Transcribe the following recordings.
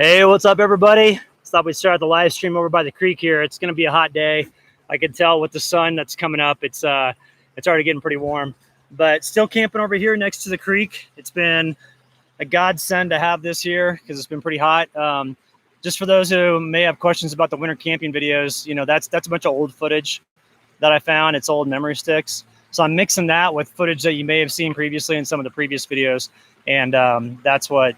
Hey, what's up, everybody? Thought we'd start the live stream over by the creek here. It's going to be a hot day. I can tell with the sun that's coming up. It's already getting pretty warm, but still camping over here next to the creek. It's been a godsend to have this here because it's been pretty hot. Just for those who may have questions about the winter camping videos, you know, that's a bunch of old footage that I found. It's old memory sticks. So I'm mixing that with footage that you may have seen previously in some of the previous videos, and that's what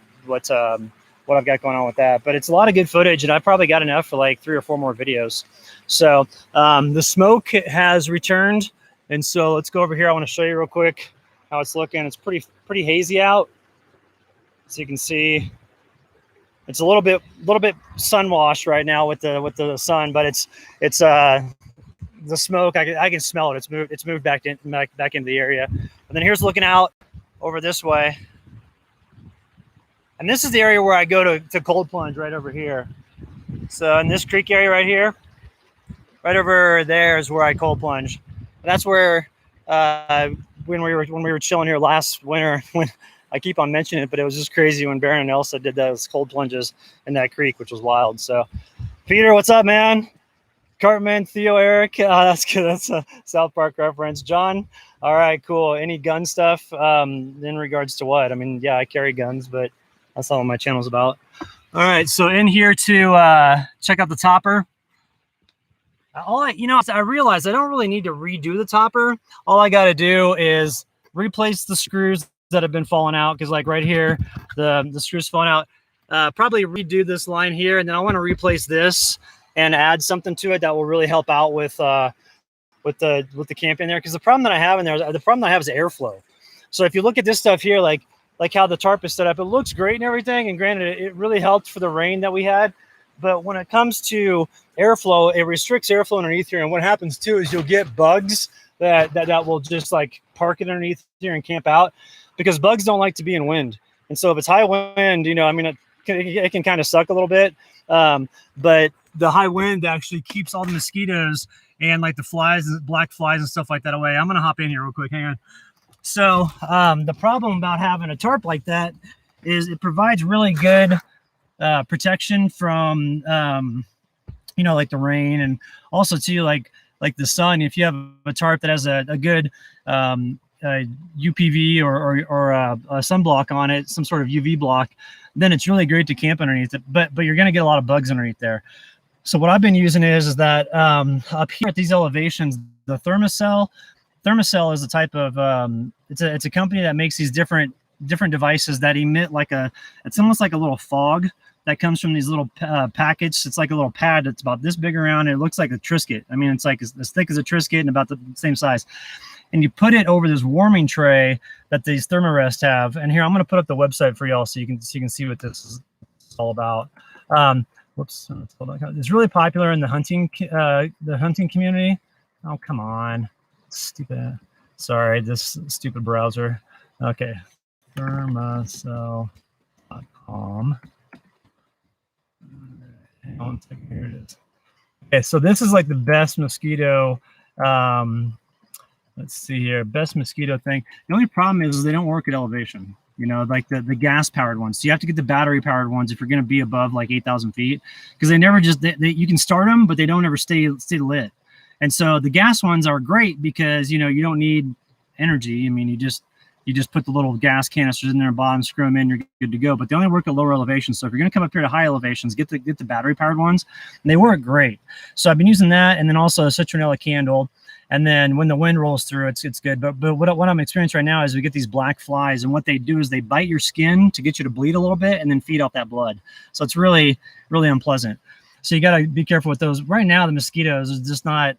I've got going on with that. But it's a lot of good footage, and I probably got enough for like 3 or 4 more videos. So the smoke has returned, and so let's go over here. I want to show you real quick how it's looking. It's pretty hazy out, so you can see it's a little bit sun washed right now with the sun, but it's the smoke. I can smell it. It's moved back into the area. And then here's looking out over this way. And this is the area where I go to cold plunge, right over here. So in this creek area right here, right over there is where I cold plunge. And that's where when we were chilling here last winter, when I keep on mentioning it, but it was just crazy when Baron and Elsa did those cold plunges in that creek, which was wild. So Peter, what's up, man? Cartman, Theo, Eric, that's good. That's a South Park reference. John, all right, cool. Any gun stuff in regards to what? I mean, yeah, I carry guns, but that's not what my channel's about. All right, so in here to check out the topper. I realized I don't really need to redo the topper. All I got to do is replace the screws that have been falling out, because like right here, the screws falling out. Probably redo this line here, and then I want to replace this and add something to it that will really help out with the camp in there. Because the problem that I have in there, is airflow. So if you look at this stuff here, like how the tarp is set up, it looks great and everything. And granted, it really helped for the rain that we had. But when it comes to airflow, it restricts airflow underneath here. And what happens too is you'll get bugs that will just like park it underneath here and camp out, because bugs don't like to be in wind. And so if it's high wind, I mean, it can kind of suck a little bit. But the high wind actually keeps all the mosquitoes and like the flies, black flies and stuff like that away. I'm going to hop in here real quick. Hang on. So the problem about having a tarp like that is it provides really good protection from, like the rain, and also too, like the sun. If you have a tarp that has a good UPV or a sunblock on it, some sort of UV block, then it's really great to camp underneath it. But you're going to get a lot of bugs underneath there. So what I've been using is that up here at these elevations, the Thermacell is a type of it's a company that makes these different devices that emit it's almost like a little fog that comes from these little packets. It's like a little pad that's about this big around. It looks like a Triscuit. I mean, it's like as thick as a Triscuit and about the same size. And you put it over this warming tray that these Thermarest have. And here, I'm going to put up the website for y'all so you can see what this is all about. Whoops, it's really popular in the hunting community. Oh, come on, stupid. Sorry, this stupid browser. Okay, thermacell.com. Here it is. Okay, so this is like the best mosquito. Let's see here, best mosquito thing. The only problem is they don't work at elevation. Like the gas powered ones. So you have to get the battery powered ones if you're going to be above like 8,000 feet, because they never you can start them, but they don't ever stay lit. And so the gas ones are great because, you don't need energy. I mean, you just put the little gas canisters in there, bottom, screw them in, you're good to go. But they only work at lower elevations. So if you're going to come up here to high elevations, get the battery powered ones, and they work great. So I've been using that, and then also a citronella candle. And then when the wind rolls through, it's good. But what I'm experiencing right now is we get these black flies, and what they do is they bite your skin to get you to bleed a little bit and then feed off that blood. So it's really, really unpleasant. So you got to be careful with those. Right now, the mosquitoes it's just not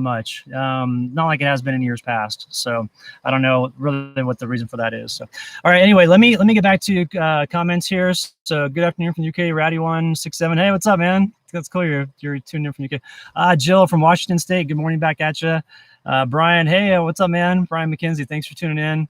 much. Not like it has been in years past. So I don't know really what the reason for that is. So, all right. Anyway, let me get back to comments here. So good afternoon from UK, Rowdy167. Hey, what's up, man? That's cool. You're tuned in from UK. Jill from Washington State. Good morning back at you. Brian, hey, what's up, man? Brian McKenzie, thanks for tuning in.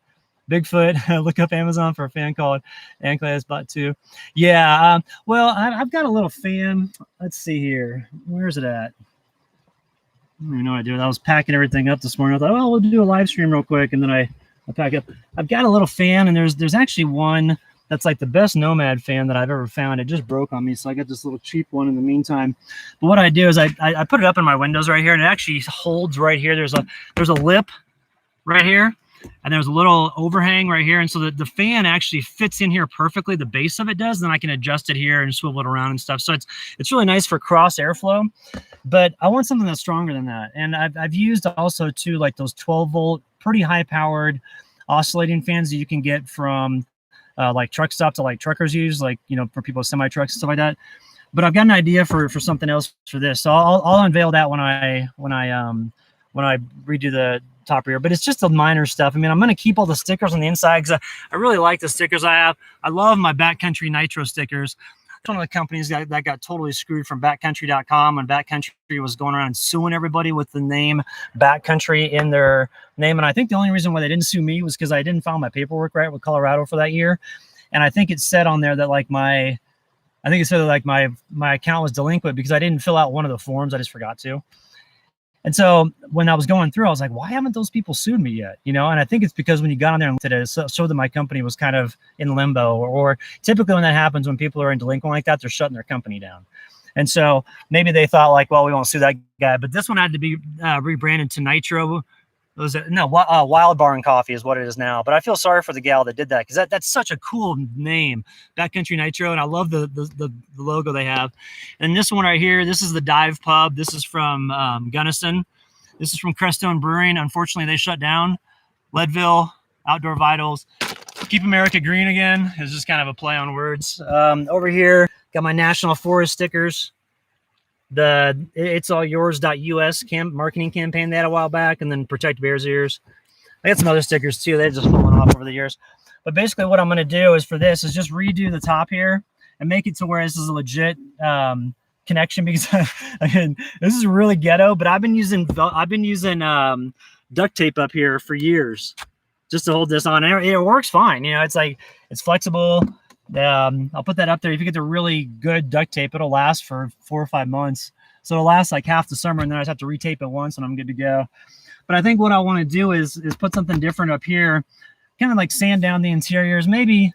Bigfoot, look up Amazon for a fan called Anclas Bot 2. Yeah, well, I've got a little fan. Let's see here. Where's it at? I don't even know what I did. I was packing everything up this morning. I thought, well, we'll do a live stream real quick, and then I pack up. I've got a little fan, and there's actually one that's like the best Nomad fan that I've ever found. It just broke on me, so I got this little cheap one in the meantime. But what I do is I put it up in my windows right here, and it actually holds right here. There's a lip right here, and there's a little overhang right here, and so the fan actually fits in here perfectly. The base of it does. Then I can adjust it here and swivel it around and stuff. So it's really nice for cross airflow. But I want something that's stronger than that. And I've used also too, like those 12-volt, pretty high-powered oscillating fans that you can get from like truck stop to like truckers use, like, you know, for people with semi trucks and stuff like that. But I've got an idea for something else for this, so I'll unveil that when I redo the top rear. But it's just the minor stuff. I mean, I'm going to keep all the stickers on the inside because I really like the stickers I have. I love my Backcountry Nitro stickers. One of the companies that got totally screwed from backcountry.com, when Backcountry was going around suing everybody with the name Backcountry in their name. And I think the only reason why they didn't sue me was because I didn't file my paperwork right with Colorado for that year. And I think it said on there that like my account was delinquent because I didn't fill out one of the forms. I just forgot to. And so when I was going through, I was like, why haven't those people sued me yet? You know, and I think it's because when you got on there and looked at it, it showed that my company was kind of in limbo, or typically when that happens, when people are in delinquent like that, they're shutting their company down. And so maybe they thought like, well, we won't sue that guy. But this one had to be rebranded to Nitro. Wild Barn Coffee is what it is now. But I feel sorry for the gal that did that, because that's such a cool name, Backcountry Nitro, and I love the logo they have. And this one right here, this is the Dive Pub. This is from Gunnison. This is from Crestone Brewing. Unfortunately, they shut down. Leadville, Outdoor Vitals. Keep America Green again is just kind of a play on words. Over here, got my National Forest stickers. The It's All Yours.us marketing campaign they had a while back, and then Protect Bears Ears. I got some other stickers too. They've just fallen off over the years. But basically what I'm going to do is for this is just redo the top here and make it to where this is a legit connection, because again, this is really ghetto, but I've been using duct tape up here for years just to hold this on. And it works fine. You know, it's like, it's flexible. I'll put that up there. If you get the really good duct tape, it'll last for 4 or 5 months. So it'll last like half the summer, and then I just have to retape it once and I'm good to go. But I think what I want to do is put something different up here, kind of like sand down the interiors. Maybe,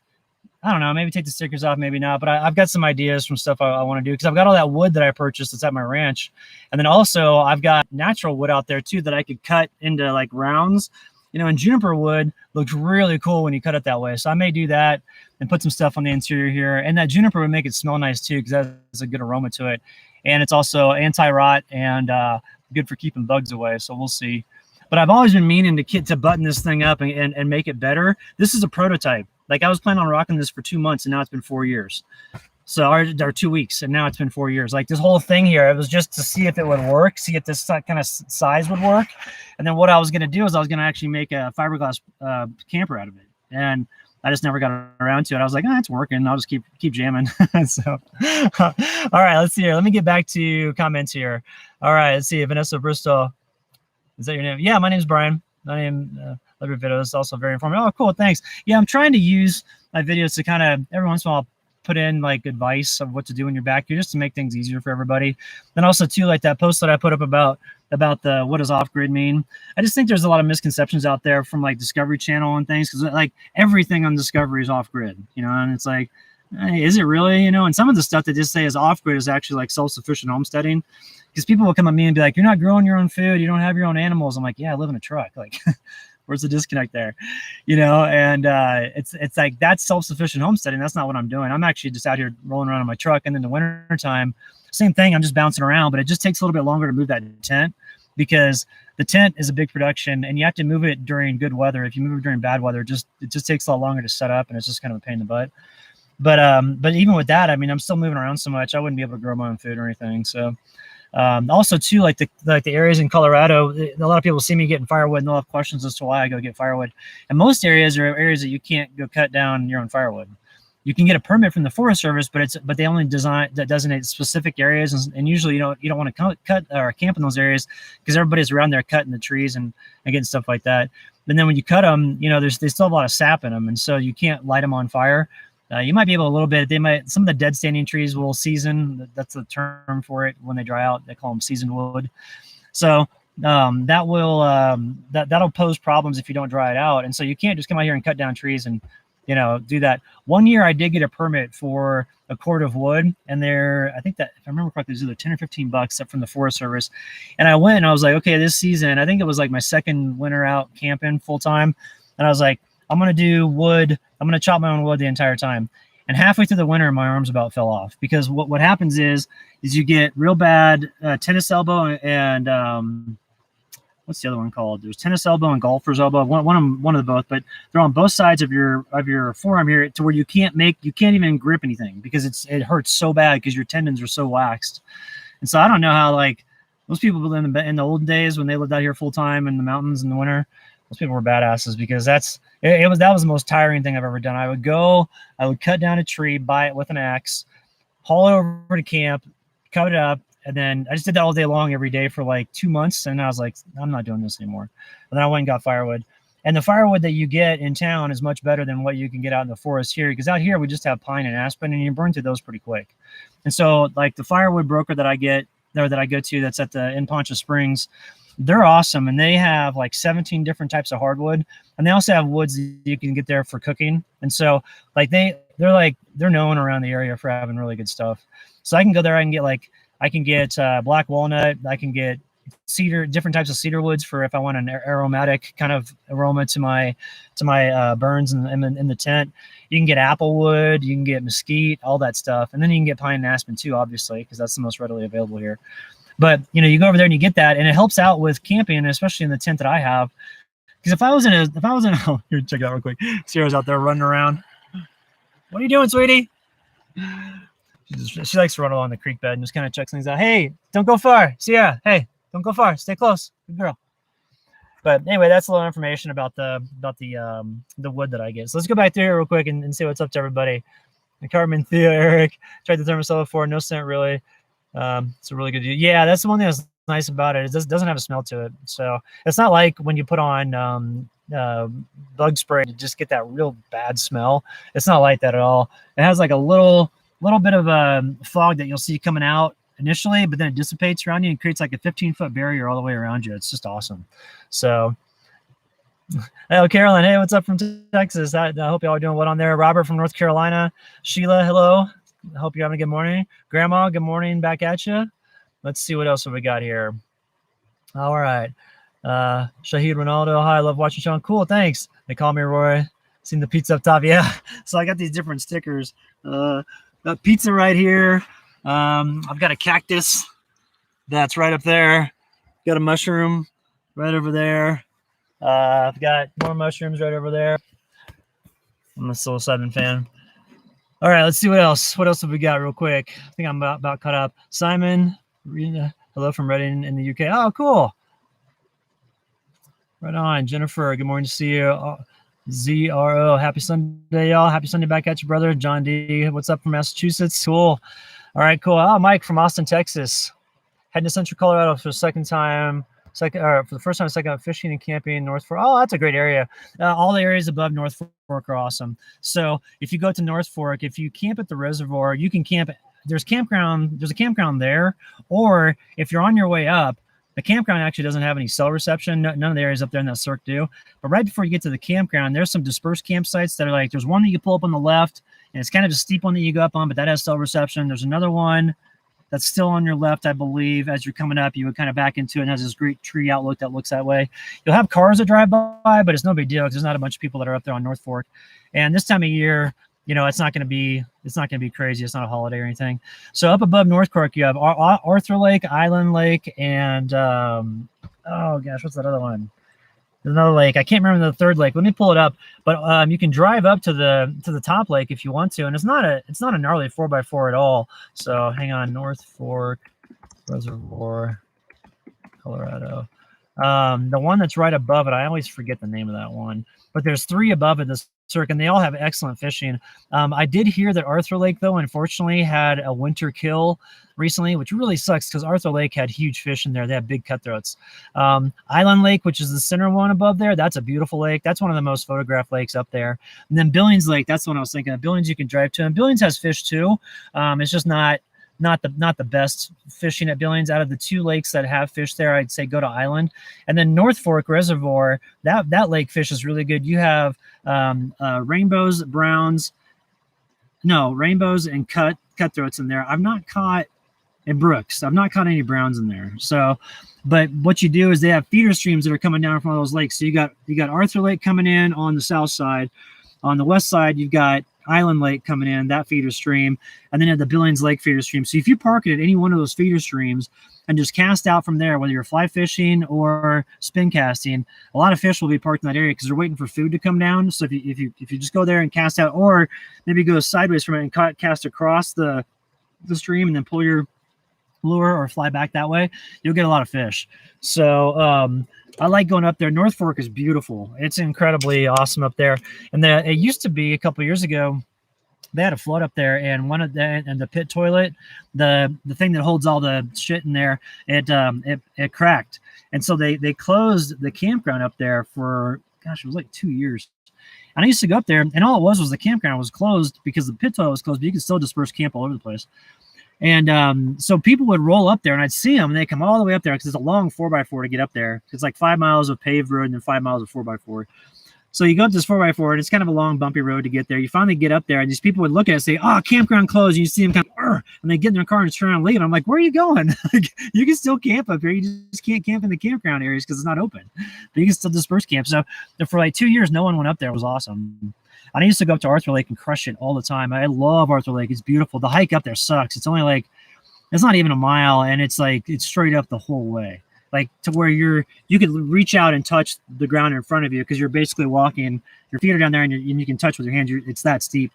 I don't know, maybe take the stickers off, maybe not. But I've got some ideas from stuff I want to do, because I've got all that wood that I purchased that's at my ranch. And then also I've got natural wood out there too that I could cut into like rounds. You know, and juniper wood looks really cool when you cut it that way. So I may do that and put some stuff on the interior here. And that juniper would make it smell nice too, because that has a good aroma to it. And it's also anti-rot and good for keeping bugs away. So we'll see. But I've always been meaning to button this thing up and make it better. This is a prototype. Like, I was planning on rocking this for 2 months, and now it's been 4 years. So, or 2 weeks, and now it's been 4 years. Like, this whole thing here, it was just to see if it would work, see if this kind of size would work. And then what I was going to do is I was going to actually make a fiberglass camper out of it. And I just never got around to it. I was like, oh, it's working. I'll just keep jamming. So, all right, let's see here. Let me get back to comments here. All right, let's see. Vanessa Bristol, is that your name? Yeah, my name's Brian. My name, love your videos. It's also very informative. Oh, cool. Thanks. Yeah, I'm trying to use my videos to kind of every once in a while put in like advice of what to do in your backyard, just to make things easier for everybody. And also too, like that post that I put up about the what does off-grid mean. I just think there's a lot of misconceptions out there from like Discovery Channel and things, because like everything on Discovery is off-grid, you know, and it's like, hey, is it really? You know, and some of the stuff that just say is off-grid is actually like self-sufficient homesteading, because people will come at me and be like, you're not growing your own food, you don't have your own animals. I'm like, yeah, I live in a truck. Like, where's the disconnect there? You know, and it's like, that's self-sufficient homesteading. That's not what I'm doing. I'm actually just out here rolling around in my truck. And in the wintertime, same thing, I'm just bouncing around, but it just takes a little bit longer to move that tent, because the tent is a big production and you have to move it during good weather. If you move it during bad weather, it just takes a lot longer to set up, and it's just kind of a pain in the butt. But even with that, I mean, I'm still moving around so much, I wouldn't be able to grow my own food or anything. So also too, like the areas in Colorado, a lot of people see me getting firewood and they'll have questions as to why I go get firewood. And most areas are areas that you can't go cut down your own firewood. You can get a permit from the Forest Service, but they only designate specific areas, and usually you don't want to cut or camp in those areas, because everybody's around there cutting the trees and getting stuff like that. But then when you cut them, you know, they still have a lot of sap in them, and so you can't light them on fire. You might be able a little bit. Some of the dead standing trees will season. That's the term for it. When they dry out, they call them seasoned wood. So that'll pose problems if you don't dry it out. And so you can't just come out here and cut down trees and do that. One year I did get a permit for a cord of wood, and I think that if I remember correctly, it was either 10 or $15 up from the Forest Service. And I went and I was like, okay, this season, I think it was like my second winter out camping full time. And I was like, I'm going to do wood. I'm going to chop my own wood the entire time. And halfway through the winter, my arms about fell off, because what happens is you get real bad tennis elbow and what's the other one called? There's tennis elbow and golfer's elbow. One of the both, but they're on both sides of your forearm here, to where you can't even grip anything, because it hurts so bad because your tendons are so waxed. And so I don't know how, like, those people in the olden days when they lived out here full time in the mountains in the winter, those people were badasses, because that was the most tiring thing I've ever done. I would cut down a tree, buy it with an axe, haul it over to camp, cut it up. And then I just did that all day long every day for like 2 months. And I was like, I'm not doing this anymore. And then I went and got firewood. And the firewood that you get in town is much better than what you can get out in the forest here, because out here we just have pine and aspen, and you burn through those pretty quick. And so, like, the firewood broker that I go to that's in Poncha Springs, they're awesome. And they have like 17 different types of hardwood. And they also have woods that you can get there for cooking. And so, like, they're known around the area for having really good stuff. So I can go there, I can get black walnut. I can get cedar, different types of cedar woods for if I want an aromatic kind of aroma to my burns in the tent. You can get apple wood, you can get mesquite, all that stuff. And then you can get pine and aspen too, obviously, because that's the most readily available here. But, you go over there and you get that, and it helps out with camping, especially in the tent that I have. Because if I was in oh, here, check it out real quick. Sierra's out there running around. What are you doing, sweetie? She likes to run along the creek bed and just kind of checks things out. Hey, don't go far. Sierra, hey, don't go far. Stay close. Good girl. But anyway, that's a little information about the wood that I get. So let's go back through here real quick and see what's up to everybody. Carmen, Theo, Eric, tried the thermosol before. No scent, really. It's a really good. Yeah, that's the one thing that's nice about it. It doesn't have a smell to it. So it's not like when you put on bug spray to just get that real bad smell. It's not like that at all. It has like a little bit of a fog that you'll see coming out initially, but then it dissipates around you and creates like a 15-foot barrier all the way around you. It's just awesome. So, hello, Carolyn. Hey, what's up from Texas? I hope y'all are doing well on there. Robert from North Carolina. Sheila, hello. I hope you're having a good morning. Grandma, good morning back at you. Let's see what else have we got here. All right. Shahid Ronaldo. Hi, I love watching Sean. Cool, thanks. They call me Roy. Seen the pizza up top. Yeah. So I got these different stickers. Got pizza right here. I've got a cactus that's right up there. Got a mushroom right over there. I've got more mushrooms right over there. I'm a psilocybin fan. All right, let's see what else. What else have we got real quick? I think I'm about caught up. Simon, hello from Reading in the UK. Oh, cool. Right on. Jennifer, good morning to see you. ZRO, happy Sunday, y'all. Happy Sunday back at you, brother. John D, what's up from Massachusetts? Cool. All right, cool. Oh, Mike from Austin, Texas. Heading to Central Colorado for the first time, fishing and camping in North Fork. Oh, that's a great area. All the areas above North Fork are awesome. So if you go to North Fork, if you camp at the reservoir, you can camp. There's a campground there, or if you're on your way up, the campground actually doesn't have any cell reception. None of the areas up there in that cirque do. But right before you get to the campground, there's some dispersed campsites that are like, there's one that you pull up on the left, and it's kind of a steep one that you go up on, but that has cell reception. There's another one that's still on your left, I believe. As you're coming up, you would kind of back into it, and has this great tree outlook that looks that way. You'll have cars that drive by, but it's no big deal because there's not a bunch of people that are up there on North Fork. And this time of year, it's not going to be crazy. It's not a holiday or anything. So up above North Fork, you have Arthur Lake, Island Lake, and oh gosh, what's that other one? There's another lake. I can't remember the third lake. Let me pull it up. But you can drive up to the top lake if you want to, and it's not a gnarly 4x4 at all. So hang on, North Fork Reservoir, Colorado. The one that's right above it, I always forget the name of that one. But there's 3 above it this circuit, and they all have excellent fishing. I did hear that Arthur Lake, though, unfortunately had a winter kill recently, which really sucks because Arthur Lake had huge fish in there. They have big cutthroats. Island Lake, which is the center one above there, that's a beautiful lake. That's one of the most photographed lakes up there. And then Billings Lake, that's the one I was thinking of. Billings you can drive to, and Billings has fish too. It's just not not the best fishing at Billings. Out of the 2 lakes that have fish there, I'd say go to Island. And then North Fork Reservoir, that lake fish is really good. You have rainbows, browns, rainbows and cutthroats in there. I've not caught brooks. I've not caught any browns in there. So, but what you do is they have feeder streams that are coming down from all those lakes. So you got Arthur Lake coming in on the south side. On the west side, you've got Island Lake coming in, that feeder stream, and then you have the Billings Lake feeder stream. So if you park it at any one of those feeder streams and just cast out from there, whether you're fly fishing or spin casting, a lot of fish will be parked in that area because they're waiting for food to come down. So if you just go there and cast out, or maybe go sideways from it and cast across the stream and then pull your lure or fly back that way, you'll get a lot of fish. So I like going up there. North Fork is beautiful. It's incredibly awesome up there. And it used to be a couple of years ago, they had a flood up there, and the pit toilet, the thing that holds all the shit in there, it cracked. And so they closed the campground up there for, gosh, it was like 2 years. And I used to go up there, and all it was the campground was closed because the pit toilet was closed, but you could still disperse camp all over the place. And so people would roll up there, and I'd see them, and they come all the way up there because it's a long 4x4 to get up there. It's like 5 miles of paved road and then 5 miles of 4x4. So you go up this 4x4, and it's kind of a long, bumpy road to get there. You finally get up there, and these people would look at it and say, "Oh, campground closed." And you see them kind of, and they get in their car and turn around and leave. And I'm like, "Where are you going? Like, you can still camp up here. You just can't camp in the campground areas because it's not open. But you can still disperse camp." So for like 2 years, no one went up there. It was awesome. And I used to go up to Arthur Lake and crush it all the time. I love Arthur Lake. It's beautiful. The hike up there sucks. It's only like, it's not even a mile, and it's straight up the whole way, like to where you could reach out and touch the ground in front of you because you're basically walking. Your feet are down there, and you can touch with your hands. It's that steep.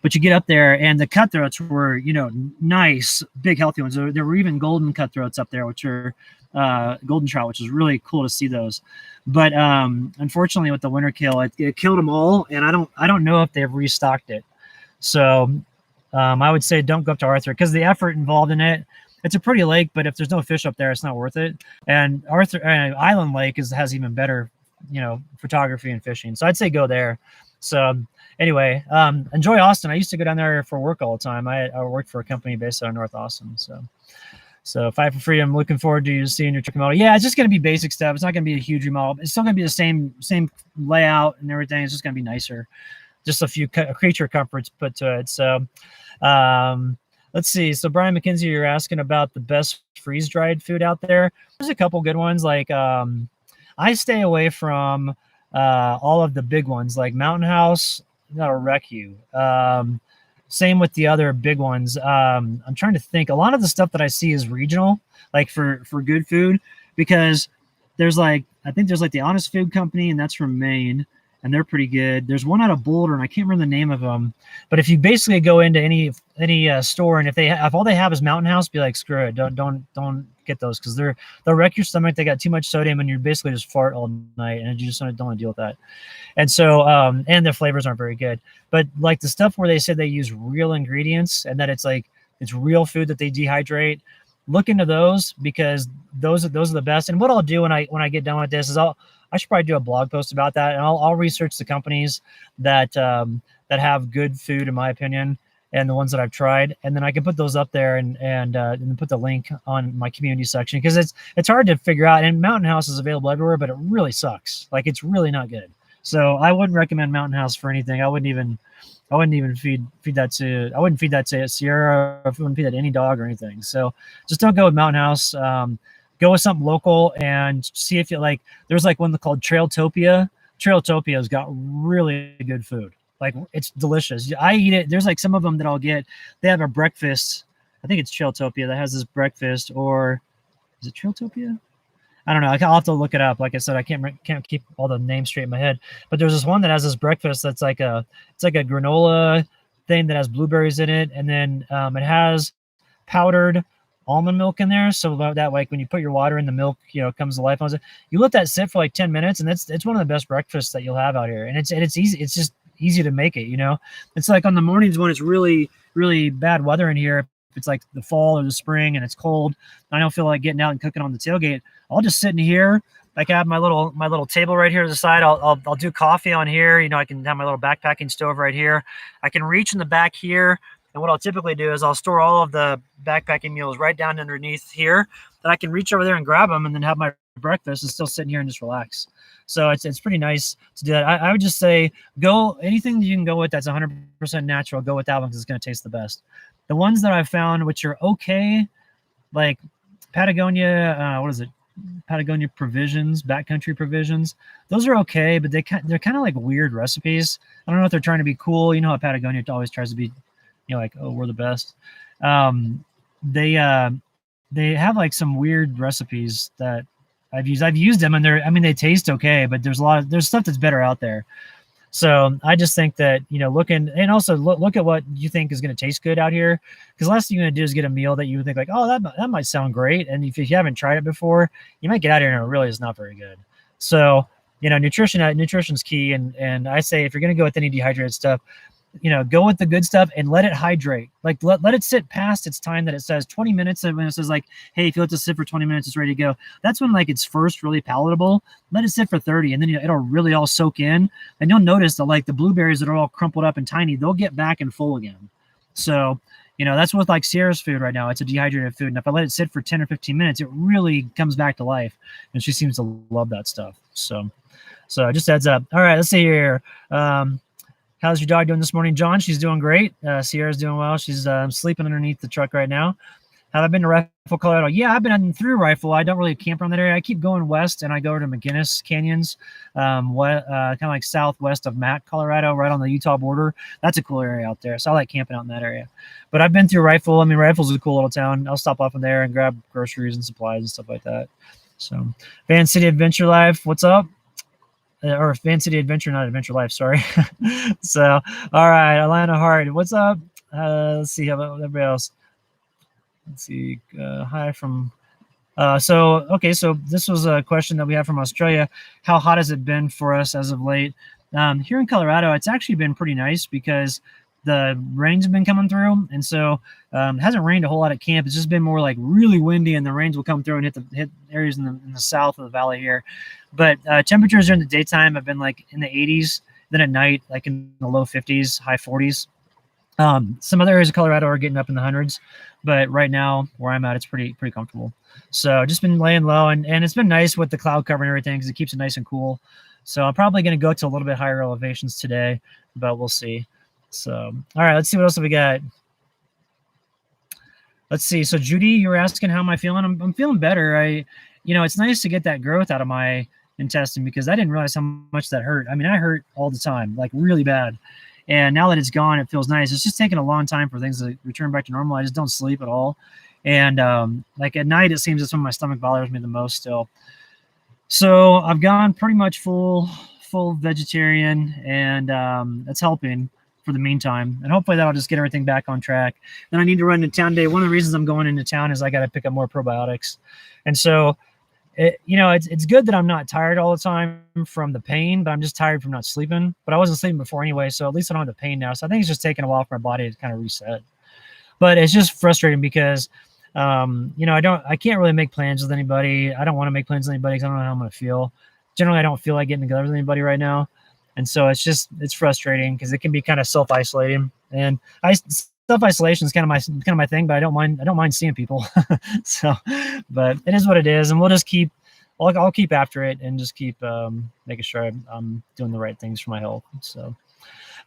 But you get up there, and the cutthroats were, nice, big, healthy ones. There were even golden cutthroats up there, which are golden trout, which is really cool to see those. But unfortunately, with the winter kill, it killed them all, and I don't know if they've restocked it. So I would say don't go up to Arthur because the effort involved in it. It's a pretty lake, but if there's no fish up there, it's not worth it. And Island Lake has even better, photography and fishing. So I'd say go there. So anyway, enjoy Austin. I used to go down there for work all the time. I worked for a company based out of North Austin. So Fight for Freedom, looking forward to seeing your trick model. Yeah, it's just going to be basic stuff. It's not going to be a huge remodel. It's still going to be the same layout and everything. It's just going to be nicer. Just a few creature comforts put to it. So let's see. So Brian McKenzie, you're asking about the best freeze-dried food out there. There's a couple good ones. Like I stay away from all of the big ones, like Mountain House. That'll wreck you. Same with the other big ones. I'm trying to think. A lot of the stuff that I see is regional, like for good food, because I think there's the Honest Food Company, and that's from Maine. And they're pretty good. There's one out of Boulder, and I can't remember the name of them. But if you basically go into any store, and if all they have is Mountain House, be like, screw it, don't get those because they'll wreck your stomach. They got too much sodium, and you're basically just fart all night, and you just don't want to deal with that. And so, and their flavors aren't very good. But like the stuff where they said they use real ingredients and that it's real food that they dehydrate, look into those because those are the best. And what I'll do when I get done with this is I should probably do a blog post about that, and I'll research the companies that have good food, in my opinion, and the ones that I've tried, and then I can put those up there and put the link on my community section because it's hard to figure out. And Mountain House is available everywhere, but it really sucks. Like it's really not good. So I wouldn't recommend Mountain House for anything. I wouldn't even feed that to. I wouldn't feed that to Sierra. I wouldn't feed that to any dog or anything. So just don't go with Mountain House. Go with something local and see if you like. There's one called Trailtopia. Trailtopia's got really good food. Like it's delicious. I eat it. There's some of them that I'll get. They have a breakfast. I think it's Trailtopia that has this breakfast, or is it Trailtopia? I don't know. I'll have to look it up. Like I said, I can't keep all the names straight in my head. But there's this one that has this breakfast that's like a granola thing that has blueberries in it, and then it has powdered almond milk in there, so that when you put your water in the milk, it comes to life. You let that sit for 10 minutes, and it's one of the best breakfasts that you'll have out here. And it's easy. It's just easy to make it. It's like on the mornings when it's really, really bad weather in here. If it's like the fall or the spring and it's cold, I don't feel like getting out and cooking on the tailgate. I'll just sit in here. I have my little table right here to the side. I'll do coffee on here. I can have my little backpacking stove right here. I can reach in the back here And what I'll typically do is I'll store all of the backpacking mules right down underneath here that I can reach over there and grab them and then have my breakfast and still sitting here and just relax. So it's pretty nice to do that. I would just say go anything you can go with that's 100% natural. Go with that one because it's going to taste the best. The ones that I've found which are okay, like Patagonia, what is it? Patagonia provisions, backcountry provisions. Those are okay, but they're kind of like weird recipes. I don't know if they're trying to be cool. You know how Patagonia always tries to be, like, oh, we're the best. They have like some weird recipes that I've used them, and they taste okay, but there's stuff that's better out there. So I just think that, looking and also look at what you think is going to taste good out here. Because the last thing you're going to do is get a meal that you think like, oh, that might sound great. And if you haven't tried it before, you might get out here and it really is not very good. So, nutrition's key. And I say, if you're going to go with any dehydrated stuff, go with the good stuff and let it hydrate. Like let it sit past its time that it says 20 minutes. And when it says like, hey, if you let it sit for 20 minutes, it's ready to go. That's when like it's first really palatable. Let it sit for 30 and then it'll really all soak in. And you'll notice that like the blueberries that are all crumpled up and tiny, they'll get back and full again. So, that's with like Sierra's food right now. It's a dehydrated food. And if I let it sit for 10 or 15 minutes, it really comes back to life. And she seems to love that stuff. So just heads up. All right, let's see here. How's your dog doing this morning, John? She's doing great. Sierra's doing well. She's sleeping underneath the truck right now. Have I been to Rifle, Colorado? Yeah, I've been through Rifle. I don't really camp around that area. I keep going west, and I go to McGinnis Canyons, kind of like southwest of Matt, Colorado, right on the Utah border. That's a cool area out there. So I like camping out in that area. But I've been through Rifle. Rifle's a cool little town. I'll stop off in there and grab groceries and supplies and stuff like that. So Van City Adventure Life, what's up? Or Fan City Adventure, not Adventure Life, sorry. So, all right, Alana Hart, what's up? Let's see, how about everybody else? Let's see, hi from, so this was a question that we have from Australia. How hot has it been for us as of late? Here in Colorado, it's actually been pretty nice because the rain's been coming through, and so it hasn't rained a whole lot at camp. It's just been more like really windy, and the rains will come through and hit areas in the south of the valley here. But temperatures during the daytime have been like in the 80s, then at night like in the low 50s, high 40s. Some other areas of Colorado are getting up in the hundreds, but right now where I'm at, it's pretty comfortable. So just been laying low, and it's been nice with the cloud cover and everything because it keeps it nice and cool. So I'm probably going to go to a little bit higher elevations today, but we'll see. So, all right, let's see what else we got. Let's see. So Judy, you were asking how am I feeling? I'm feeling better. It's nice to get that growth out of my intestine because I didn't realize how much that hurt. I hurt all the time, like really bad. And now that it's gone, it feels nice. It's just taking a long time for things to return back to normal. I just don't sleep at all. And like at night, it seems as when my stomach bothers me the most still. So I've gone pretty much full vegetarian, and that's helping for the meantime, and hopefully that'll just get everything back on track. Then I need to run to town today. One of the reasons I'm going into town is I got to pick up more probiotics, and so it's good that I'm not tired all the time from the pain, but I'm just tired from not sleeping. But I wasn't sleeping before anyway, so at least I don't have the pain now. So I think it's just taking a while for my body to kind of reset. But it's just frustrating because I can't really make plans with anybody. I don't want to make plans with anybody because I don't know how I'm going to feel. Generally, I don't feel like getting together with anybody right now. And so it's frustrating because it can be kind of self-isolating, and self-isolation is kind of my thing, but I don't mind seeing people. So, but it is what it is. And we'll just I'll keep after it and just keep making sure I'm doing the right things for my health. So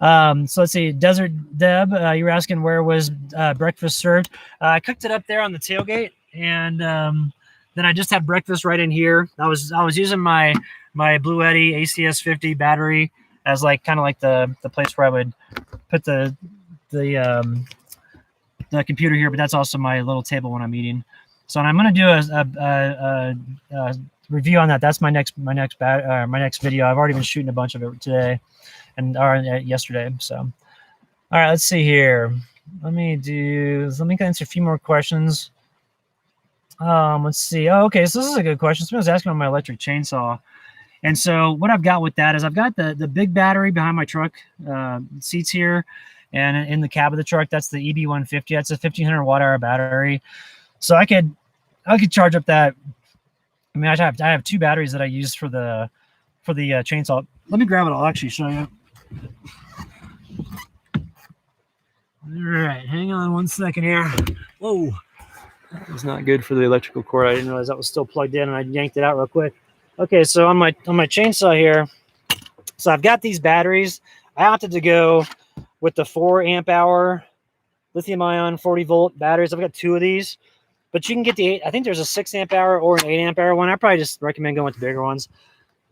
let's see, Desert Deb, you were asking where was breakfast served. I cooked it up there on the tailgate, and then I just had breakfast right in here. I was using my Blue Eddy ACS 50 battery as like kind of like the place where I would put the computer here, but that's also my little table when I'm eating. So I'm going to do a review on that. That's my next video. I've already been shooting a bunch of it today or yesterday. So, all right, let's see here. Let me answer a few more questions. Let's see. Oh, okay. So this is a good question. Someone was asking about my electric chainsaw. And so what I've got with that is I've got the big battery behind my truck seats here, and in the cab of the truck, that's the EB150. That's a 1500 watt hour battery. So I could charge up that. I have two batteries that I use for the chainsaw. Let me grab it. I'll actually show you. right, hang on 1 second here. Whoa. It's not good for the electrical cord. I didn't realize that was still plugged in, and I yanked it out real quick. Okay, so on my chainsaw here, so I've got these batteries. I opted to go with the 4 amp hour lithium ion 40 volt batteries. I've got 2 of these, but you can get the 8. I think there's a 6 amp hour or an 8 amp hour one. I probably just recommend going with the bigger ones.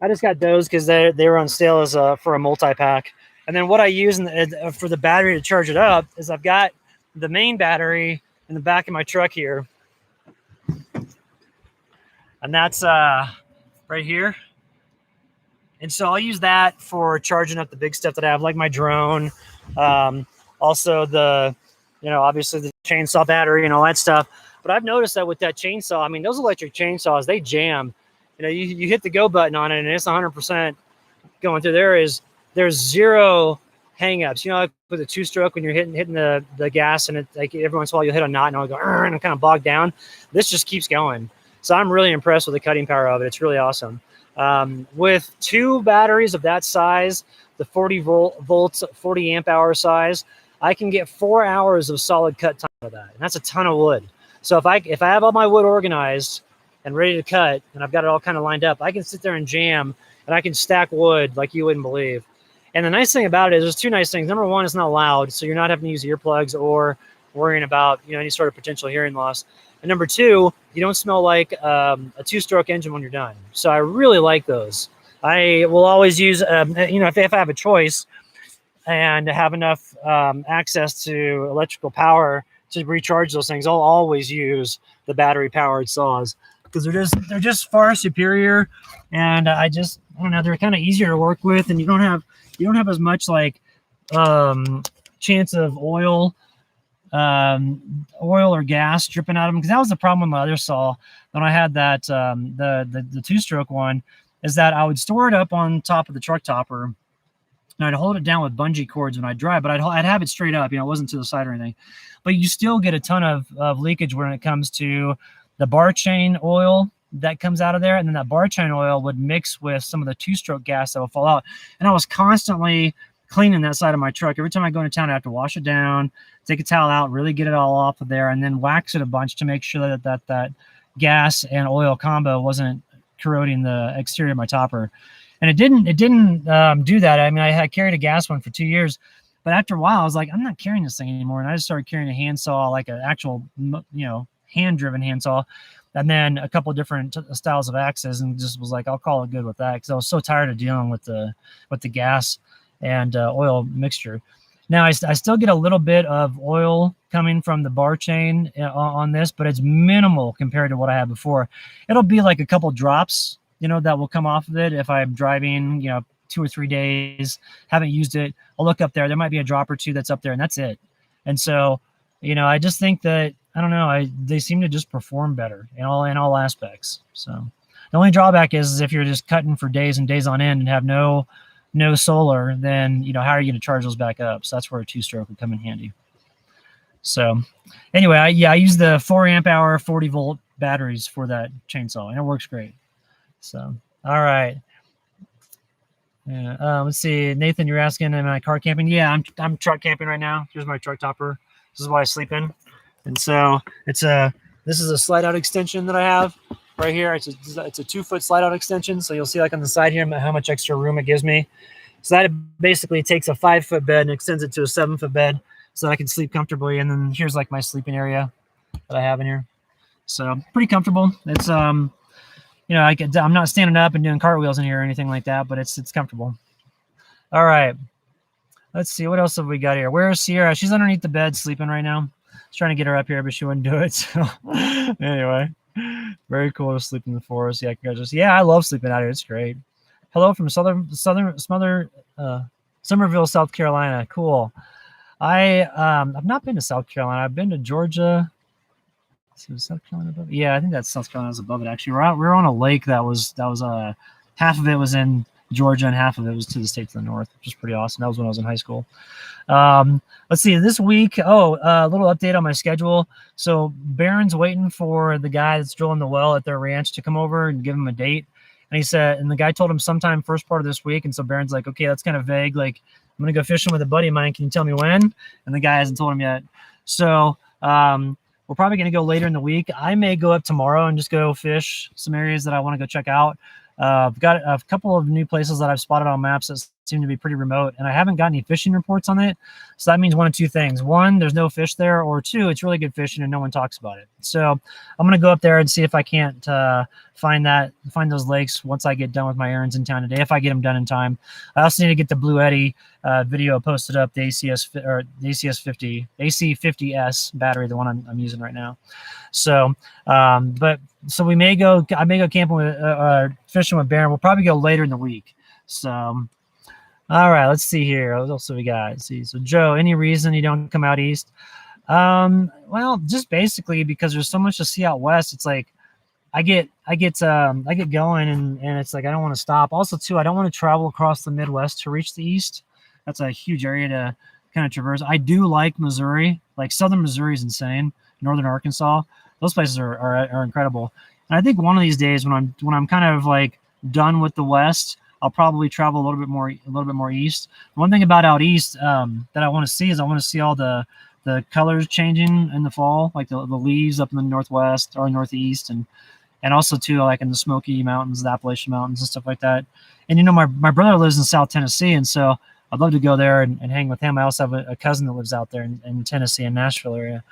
I just got those because they were on sale as for a multi-pack. And then what I use for the battery to charge it up is I've got the main battery in the back of my truck here. And that's right here. And so I'll use that for charging up the big stuff that I have, like my drone. Also the, obviously the chainsaw battery and all that stuff. But I've noticed that with that chainsaw, I mean, those electric chainsaws, they jam. You hit the go button on it and it's 100% going through. There's zero hangups. Like with a 2-stroke when you're hitting the gas and it, like every once in a while you'll hit a knot and it'll go and kind of bog down. This just keeps going. So I'm really impressed with the cutting power of it. It's really awesome. With 2 batteries of that size, the 40 volts, 40 amp hour size, I can get 4 hours of solid cut time with that. And that's a ton of wood. So if I have all my wood organized and ready to cut, and I've got it all kind of lined up, I can sit there and jam, and I can stack wood like you wouldn't believe. And the nice thing about it is there's 2 nice things. Number one, it's not loud, so you're not having to use earplugs or worrying about any sort of potential hearing loss. And number 2, you don't smell like a 2-stroke engine when you're done. So I really like those. I will always use, if I have a choice and have enough access to electrical power to recharge those things, I'll always use the battery-powered saws because they're just far superior. And I don't know, they're kind of easier to work with, and you don't have as much like chance of oil or gas dripping out of them, because that was the problem with my other saw when I had that the 2-stroke one, is that I would store it up on top of the truck topper and I'd hold it down with bungee cords when I drive, but I'd have it straight up, it wasn't to the side or anything. But you still get a ton of leakage when it comes to the bar chain oil that comes out of there, and then that bar chain oil would mix with some of the 2-stroke gas that would fall out. And I was constantly cleaning that side of my truck. Every time I go into town, I have to wash it down, take a towel out, really get it all off of there, and then wax it a bunch to make sure that gas and oil combo wasn't corroding the exterior of my topper. And it didn't do that. I mean, I had carried a gas one for 2 years, but after a while, I was like, I'm not carrying this thing anymore. And I just started carrying a handsaw, like an actual, hand-driven handsaw, and then a couple of different styles of axes, and just was like, I'll call it good with that, because I was so tired of dealing with the gas and oil mixture. Now I still get a little bit of oil coming from the bar chain on this, but it's minimal compared to what I had before. It'll be like a couple drops, that will come off of it if I'm driving, 2 or 3 days, haven't used it. I'll look up there. There might be a drop or 2 that's up there, and that's it. And so, I just think that, I don't know, they seem to just perform better in all aspects. So the only drawback is if you're just cutting for days and days on end and have no solar, then how are you going to charge those back up? So that's where a 2-stroke would come in handy. So anyway, I use the 4 amp hour 40 volt batteries for that chainsaw, and it works great. So all right, let's see, Nathan, you're asking, am I car camping? Yeah, I'm truck camping right now. Here's my truck topper. This is what I sleep in. And so this is a slide out extension that I have right here. It's a 2-foot slide out extension. So you'll see like on the side here how much extra room it gives me. So that basically takes a 5-foot bed and extends it to a 7-foot bed so that I can sleep comfortably. And then here's like my sleeping area that I have in here. So pretty comfortable. It's, I'm not standing up and doing cartwheels in here or anything like that, but it's comfortable. All right. Let's see. What else have we got here? Where's Sierra? She's underneath the bed sleeping right now. I was trying to get her up here, but she wouldn't do it. So anyway, very cool to sleep in the forest. Yeah, congratulations. Yeah, I love sleeping out here. It's great. Hello from Somerville, South Carolina. Cool. I've not been to South Carolina. I've been to Georgia. So South Carolina above it? Yeah, I think that's South Carolina's above it. Actually, we're on a lake that was half of it was in Georgia and half of it was to the state to the north, which is pretty awesome. That was when I was in high school. Let's see, this week, a little update on my schedule. So Barron's waiting for the guy that's drilling the well at their ranch to come over and give him a date. And the guy told him sometime first part of this week. And so Barron's like, okay, that's kind of vague. Like, going to go fishing with a buddy of mine. Can you tell me when? And the guy hasn't told him yet. So we're probably going to go later in the week. I may go up tomorrow and just go fish some areas that I want to go check out. I've got a couple of new places that I've spotted on maps that seem to be pretty remote, and I haven't got any fishing reports on it. So that means one of two things. One, there's no fish there, or two, it's really good fishing and no one talks about it. So I'm going to go up there and see if I can't find those lakes once I get done with my errands in town today, if I get them done in time. I also need to get the Blue Eddy video posted up, the AC50S battery, the one I'm using right now. So, so I may go camping with fishing with Baron. We'll probably go later in the week. So, all right, let's see here. What else do we got? Let's see. So, Joe, any reason you don't come out east? Well, just basically because there's so much to see out west. It's like I get going and it's like I don't want to stop. Also, too, I don't want to travel across the Midwest to reach the east. That's a huge area to kind of traverse. I do like Missouri. Like southern Missouri is insane. Northern Arkansas, those places are incredible. And I think one of these days when I'm kind of like done with the West, I'll probably travel a little bit more east. One thing about out east that I want to see is I want to see all the colors changing in the fall, like the leaves up in the Northwest or Northeast, and also too like in the Smoky Mountains, the Appalachian Mountains and stuff like that. And you know, my brother lives in South Tennessee, and so I'd love to go there and hang with him. I also have a cousin that lives out there in Tennessee and Nashville area.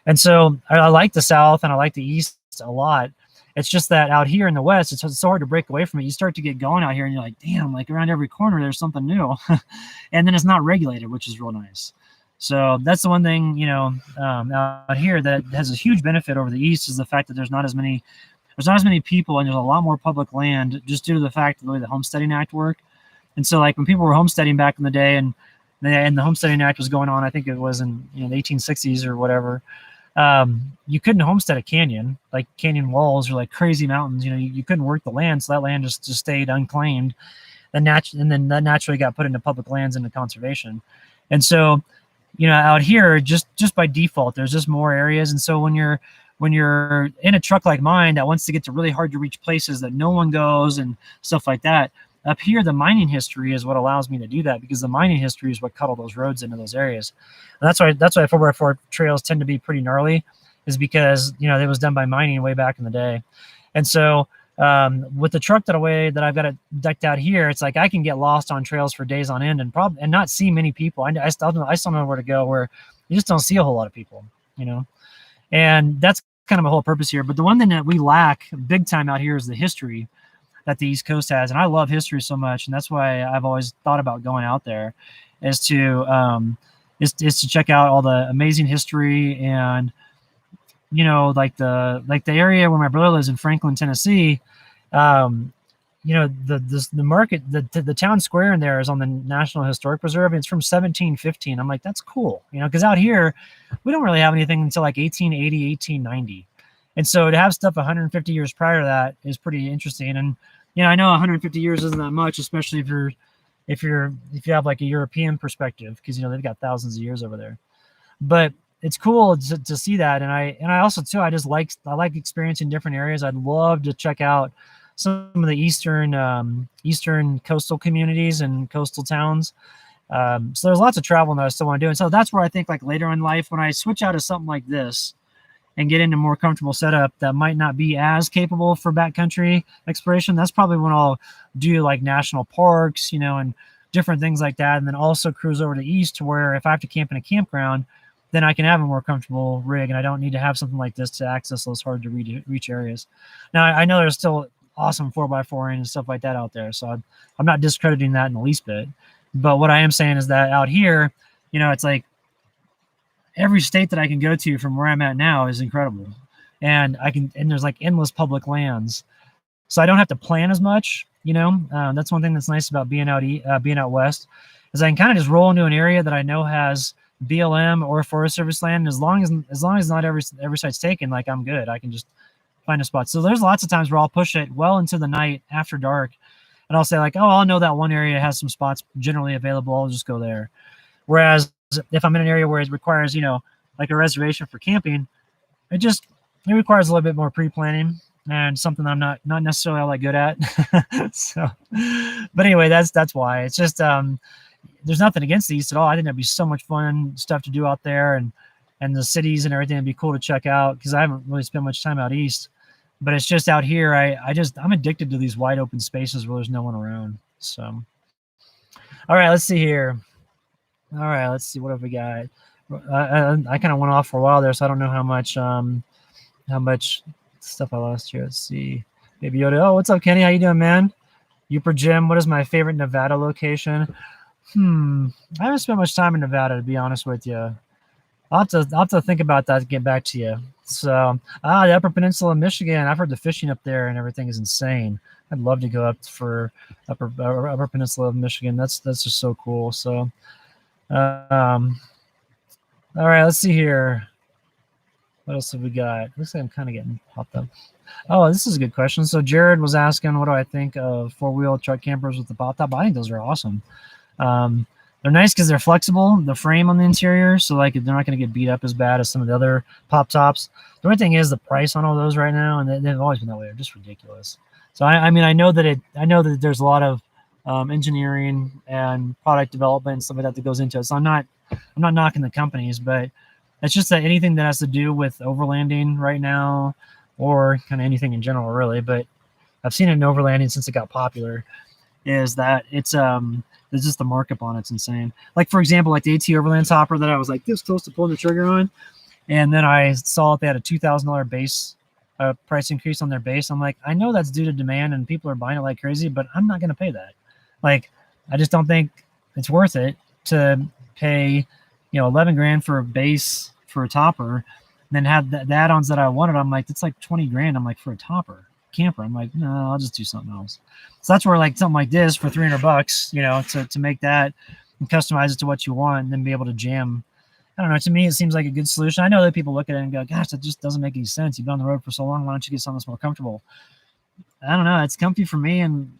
And so I like the South and I like the East a lot. It's just that out here in the West, it's so hard to break away from it. You start to get going out here and you're like, damn, like around every corner, there's something new. And then it's not regulated, which is real nice. So that's the one thing, you know, out here that has a huge benefit over the East is the fact that there's not as many people and there's a lot more public land just due to the fact of the way the Homesteading Act worked. And so like when people were homesteading back in the day and the Homesteading Act was going on, I think it was in the 1860s or whatever, you couldn't homestead a canyon, like canyon walls or like crazy mountains. You know, you couldn't work the land, so that land just stayed unclaimed, and then that naturally got put into public lands into conservation. And so, you know, out here, just by default, there's just more areas. And so when you're in a truck like mine that wants to get to really hard to reach places that no one goes and stuff like that, up here, the mining history is what allows me to do that, because the mining history is what cut all those roads into those areas. And that's why 4x4 trails tend to be pretty gnarly, is because, you know, it was done by mining way back in the day. And so with the truck that I've got it decked out here, it's like I can get lost on trails for days on end and not see many people. I still know where to go, where you just don't see a whole lot of people, you know. And that's kind of a whole purpose here. But the one thing that we lack big time out here is the history that the East Coast has. And I love history so much. And that's why I've always thought about going out there, is to check out all the amazing history. And, you know, like the area where my brother lives in Franklin, Tennessee, you know, the market, the town square in there is on the National Historic Preserve. And it's from 1715. I'm like, that's cool. You know, cause out here, we don't really have anything until like 1880, 1890. And so to have stuff 150 years prior to that is pretty interesting. And, you know, I know 150 years isn't that much, especially if you have like a European perspective, because, you know, they've got thousands of years over there. But it's cool to see that. And I also too, I like experiencing different areas. I'd love to check out some of the eastern coastal communities and coastal towns. So there's lots of travel that I still want to do. And so that's where I think like later in life, when I switch out of something like this and get into more comfortable setup that might not be as capable for backcountry exploration, that's probably when I'll do like national parks, you know, and different things like that. And then also cruise over to the east, to where if I have to camp in a campground, then I can have a more comfortable rig and I don't need to have something like this to access those hard to reach areas. Now, I know there's still awesome 4x4 and stuff like that out there, so I'm not discrediting that in the least bit. But what I am saying is that out here, you know, it's like every state that I can go to from where I'm at now is incredible. And there's like endless public lands. So I don't have to plan as much, you know. That's one thing that's nice about being out west, is I can kind of just roll into an area that I know has BLM or Forest Service land. As long as not every site's taken, like I'm good. I can just find a spot. So there's lots of times where I'll push it well into the night after dark, and I'll say like, oh, I'll know that one area has some spots generally available. I'll just go there. Whereas if I'm in an area where it requires, you know, like a reservation for camping, it requires a little bit more pre-planning and something I'm not necessarily all that good at. So, but anyway, that's why. It's just, there's nothing against the East at all. I think that'd be so much fun stuff to do out there, and the cities and everything would be cool to check out because I haven't really spent much time out East. But it's just out here, I'm addicted to these wide open spaces where there's no one around. So, all right, let's see here. All right, let's see what have we got. I kind of went off for a while there, so I don't know how much stuff I lost here. Let's see. Baby Yoda. Oh, what's up, Kenny? How you doing, man? Upper Gym. What is my favorite Nevada location? I haven't spent much time in Nevada, to be honest with you. I'll have to think about that to get back to you. So, the Upper Peninsula of Michigan. I've heard the fishing up there and everything is insane. I'd love to go up for Upper Peninsula of Michigan. That's just so cool. So, all right, let's see here. What else have we got? Looks like I'm kind of getting popped up. Oh, this is a good question. So Jared was asking, what do I think of four-wheel truck campers with the pop top? I think those are awesome. They're nice because they're flexible, the frame on the interior, so like they're not going to get beat up as bad as some of the other pop tops. The only thing is the price on all those right now, and they've always been that way. They're just ridiculous. So I mean, I know that there's a lot of engineering and product development and stuff like that goes into it. So I'm not knocking the companies, but it's just that anything that has to do with overlanding right now, or kind of anything in general, really. But I've seen it in overlanding since it got popular. Is that it's just the markup on it's insane. Like for example, like the AT Overland Topper that I was like this close to pulling the trigger on, and then I saw that they had a $2,000 base price increase on their base. I'm like, I know that's due to demand and people are buying it like crazy, but I'm not going to pay that. Like, I just don't think it's worth it to pay, 11 grand for a base for a topper, and then have the add-ons that I wanted. I'm like, it's like 20 grand. I'm like, for a topper camper. I'm like, no, I'll just do something else. So that's where like something like this for $300, to make that and customize it to what you want and then be able to jam. I don't know. To me, it seems like a good solution. I know that people look at it and go, gosh, that just doesn't make any sense. You've been on the road for so long. Why don't you get something that's more comfortable? I don't know. It's comfy for me. And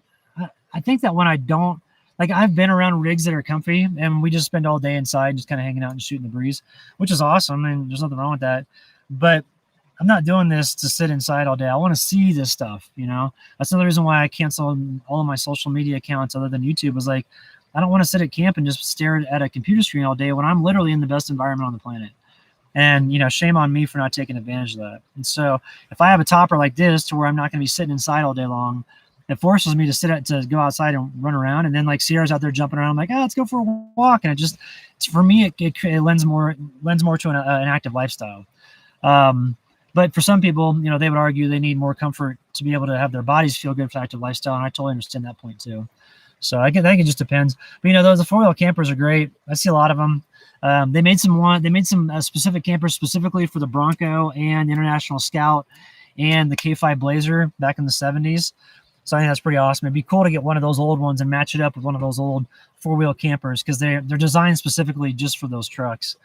I think that when I don't, like I've been around rigs that are comfy and we just spend all day inside just kind of hanging out and shooting the breeze, which is awesome. And there's nothing wrong with that. But I'm not doing this to sit inside all day. I want to see this stuff, That's another reason why I canceled all of my social media accounts other than YouTube. Was like, I don't want to sit at camp and just stare at a computer screen all day when I'm literally in the best environment on the planet. And, shame on me for not taking advantage of that. And so if I have a topper like this to where I'm not going to be sitting inside all day long, it forces me to go outside and run around. And then like Sierra's out there jumping around. I'm like, let's go for a walk. And for me, it lends more to an active lifestyle. But for some people, they would argue they need more comfort to be able to have their bodies feel good for active lifestyle. And I totally understand that point too. So I think it just depends. But the four-wheel campers are great. I see a lot of them. They made some specific campers specifically for the Bronco and the International Scout and the K5 Blazer back in the 70s. So I think that's pretty awesome. It'd be cool to get one of those old ones and match it up with one of those old four-wheel campers because they're designed specifically just for those trucks.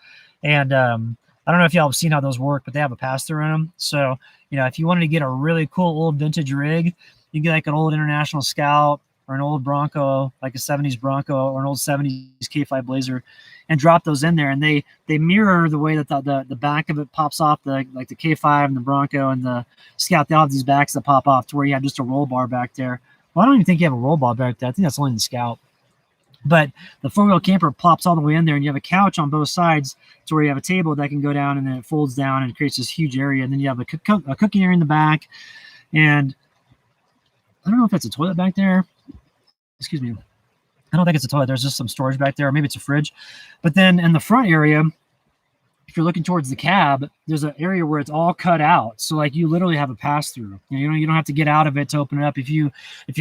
And I don't know if y'all have seen how those work, but they have a pass-through in them. So, if you wanted to get a really cool old vintage rig, you get like an old International Scout or an old Bronco, like a 70s Bronco or an old 70s K5 Blazer, and drop those in there. And they mirror the way that the back of it pops off, like the K5 and the Bronco and the Scout. They all have these backs that pop off to where you have just a roll bar back there. Well, I don't even think you have a roll bar back there. I think that's only the Scout. But the four-wheel camper plops all the way in there, and you have a couch on both sides to where you have a table that can go down, and then it folds down and creates this huge area. And then you have a cooking area in the back. And I don't know if that's a toilet back there. Excuse me. I don't think it's a toilet. There's just some storage back there, or maybe it's a fridge. But then in the front area, if you're looking towards the cab, there's an area where it's all cut out. So like you literally have a pass through. You don't have to get out of it to open it up. If you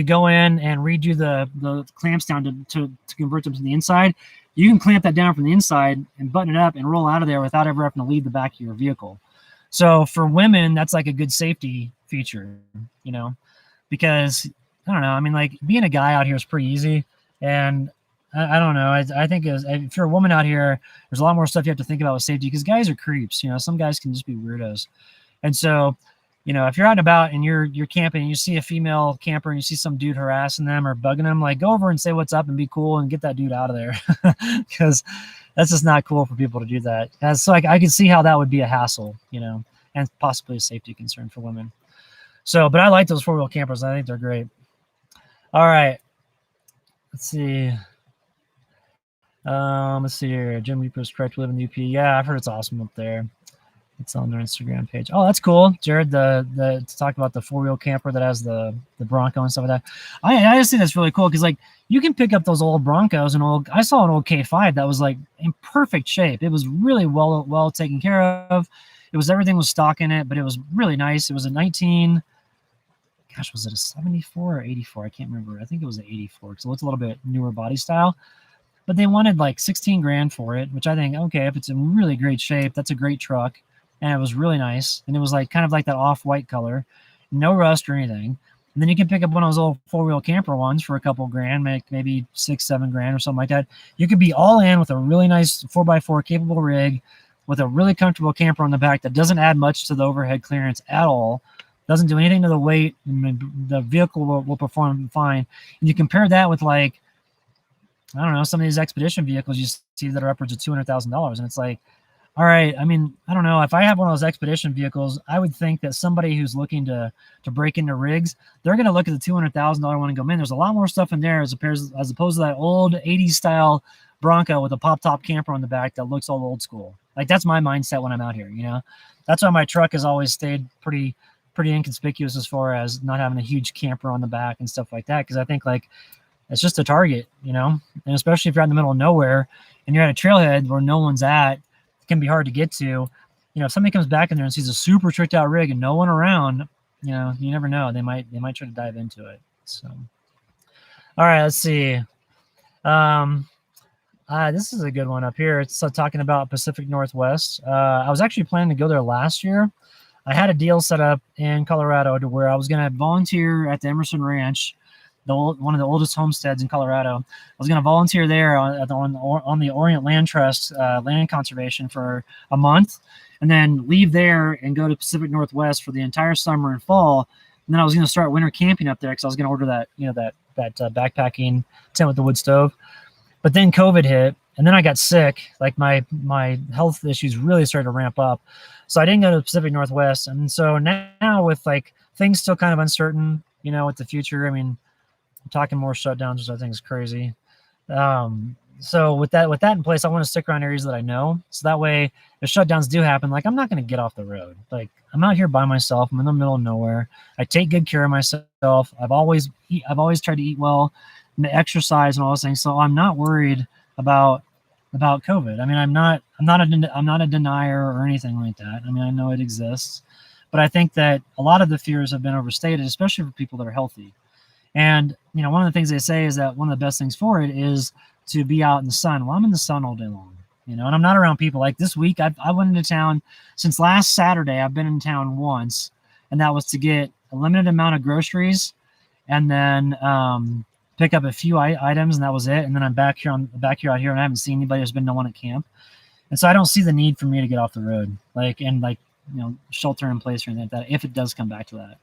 go in and redo the clamps down to convert them to the inside, you can clamp that down from the inside and button it up and roll out of there without ever having to leave the back of your vehicle. So for women, that's like a good safety feature, because I don't know. I mean, like being a guy out here is pretty easy. And I don't know. I think if you're a woman out here, there's a lot more stuff you have to think about with safety because guys are creeps. Some guys can just be weirdos. And so, if you're out and about and you're camping and you see a female camper and you see some dude harassing them or bugging them, like go over and say what's up and be cool and get that dude out of there because that's just not cool for people to do that. And so I can see how that would be a hassle, and possibly a safety concern for women. So, but I like those four-wheel campers. I think they're great. All right. Let's see. Let's see here. Jim Reaper's correct. We live in UP. Yeah, I've heard it's awesome up there. It's on their Instagram page. Oh, that's cool, Jared. The to talk about the 4-wheel camper that has the Bronco and stuff like that. I just think that's really cool because like you can pick up those old Broncos and old. I saw an old K5 that was like in perfect shape. It was really well taken care of. It was everything was stock in it, but it was really nice. It was a 19. Gosh, was it a 74 or 84? I can't remember. I think it was an 84 because it looked a little bit newer body style. But they wanted like 16 grand for it, which I think, okay, if it's in really great shape, that's a great truck. And it was really nice. And it was like kind of like that off-white color, no rust or anything. And then you can pick up one of those old 4-wheel camper ones for a couple grand, make maybe 6-7 grand or something like that. You could be all in with a really nice 4x4 capable rig with a really comfortable camper on the back that doesn't add much to the overhead clearance at all, doesn't do anything to the weight, and the vehicle will perform fine. And you compare that with like, I don't know, some of these expedition vehicles you see that are upwards of $200,000. And it's like, all right, I mean, I don't know. If I have one of those expedition vehicles, I would think that somebody who's looking to break into rigs, they're going to look at the $200,000 one and go, man, there's a lot more stuff in there as opposed to that old 80s style Bronco with a pop-top camper on the back that looks all old school. Like, that's my mindset when I'm out here, you know? That's why my truck has always stayed pretty inconspicuous as far as not having a huge camper on the back and stuff like that, because I think, like, it's just a target, you know, and especially if you're out in the middle of nowhere and you're at a trailhead where no one's at, it can be hard to get to. You know, if somebody comes back in there and sees a super tricked out rig and no one around, you know, you never know. They might try to dive into it. So, all right, let's see. This is a good one up here. It's talking about Pacific Northwest. I was actually planning to go there last year. I had a deal set up in Colorado to where I was going to volunteer at the Emerson Ranch, one of the oldest homesteads in Colorado. I was going to volunteer there on the Orient Land Trust land conservation for a month, and then leave there and go to Pacific Northwest for the entire summer and fall. And then I was going to start winter camping up there because I was going to order that, you know, that backpacking tent with the wood stove. But then COVID hit, and then I got sick. Like my health issues really started to ramp up, so I didn't go to the Pacific Northwest. And so now with like things still kind of uncertain, you know, with the future. I mean, I'm talking more shutdowns, which I think is crazy. So with that in place, I want to stick around areas that I know. So that way, if shutdowns do happen, like I'm not going to get off the road. Like I'm out here by myself. I'm in the middle of nowhere. I take good care of myself. I've always tried to eat well, and exercise and all those things. So I'm not worried about COVID. I mean, I'm not a denier or anything like that. I mean, I know it exists, but I think that a lot of the fears have been overstated, especially for people that are healthy. And, you know, one of the things they say is that one of the best things for it is to be out in the sun. Well, I'm in the sun all day long, you know, and I'm not around people. Like this week, I went into town. Since last Saturday, I've been in town once, and that was to get a limited amount of groceries and then pick up a few items, and that was it. And then I'm back here out here, and I haven't seen anybody. There's been no one at camp. And so I don't see the need for me to get off the road, like, and like, you know, shelter in place or anything like that, if it does come back to that.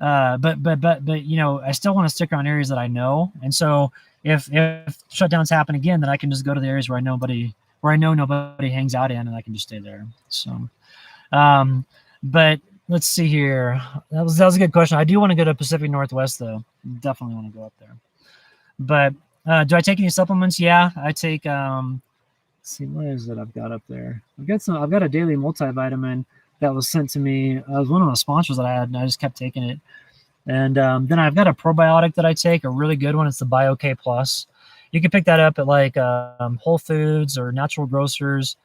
But you know, I still want to stick around areas that I know. And so if shutdowns happen again, then I can just go to the areas where I know nobody hangs out in, and I can just stay there. So, but let's see here. That was a good question. I do want to go to Pacific Northwest though. Definitely want to go up there. But do I take any supplements? Yeah, I take. Let's see, what is it I've got up there? I've got a daily multivitamin that was sent to me. It was one of the sponsors that I had, and I just kept taking it. And then I've got a probiotic that I take, a really good one. It's the BioK Plus. You can pick that up at like Whole Foods or Natural Grocers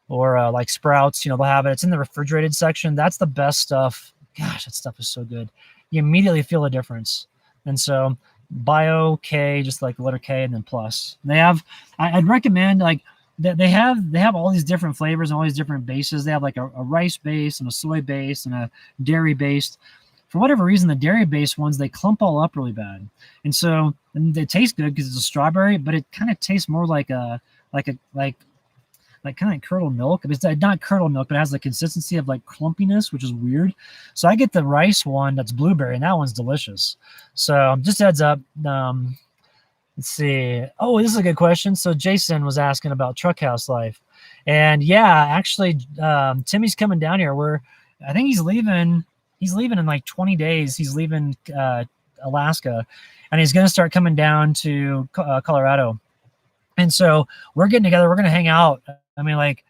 or like Sprouts. You know, they'll have it. It's in the refrigerated section. That's the best stuff. Gosh, that stuff is so good. You immediately feel a difference. And so BioK, just like the letter K and then plus. They have, I'd recommend like, they have all these different flavors and all these different bases. They have like a rice base and a soy base and a dairy based. For whatever reason, the dairy based ones, they clump all up really bad. And so they taste good because it's a strawberry, but it kind of tastes more like kind of like curdled milk. It's not curdled milk, but it has the consistency of like clumpiness, which is weird. So I get the rice one that's blueberry, and that one's delicious. So just heads up. Let's see. Oh, this is a good question. So Jason was asking about truck house life. And yeah, actually, Timmy's coming down here. I think he's leaving in like 20 days. He's leaving Alaska, and he's going to start coming down to Colorado. And so we're getting together. We're going to hang out. I mean, like,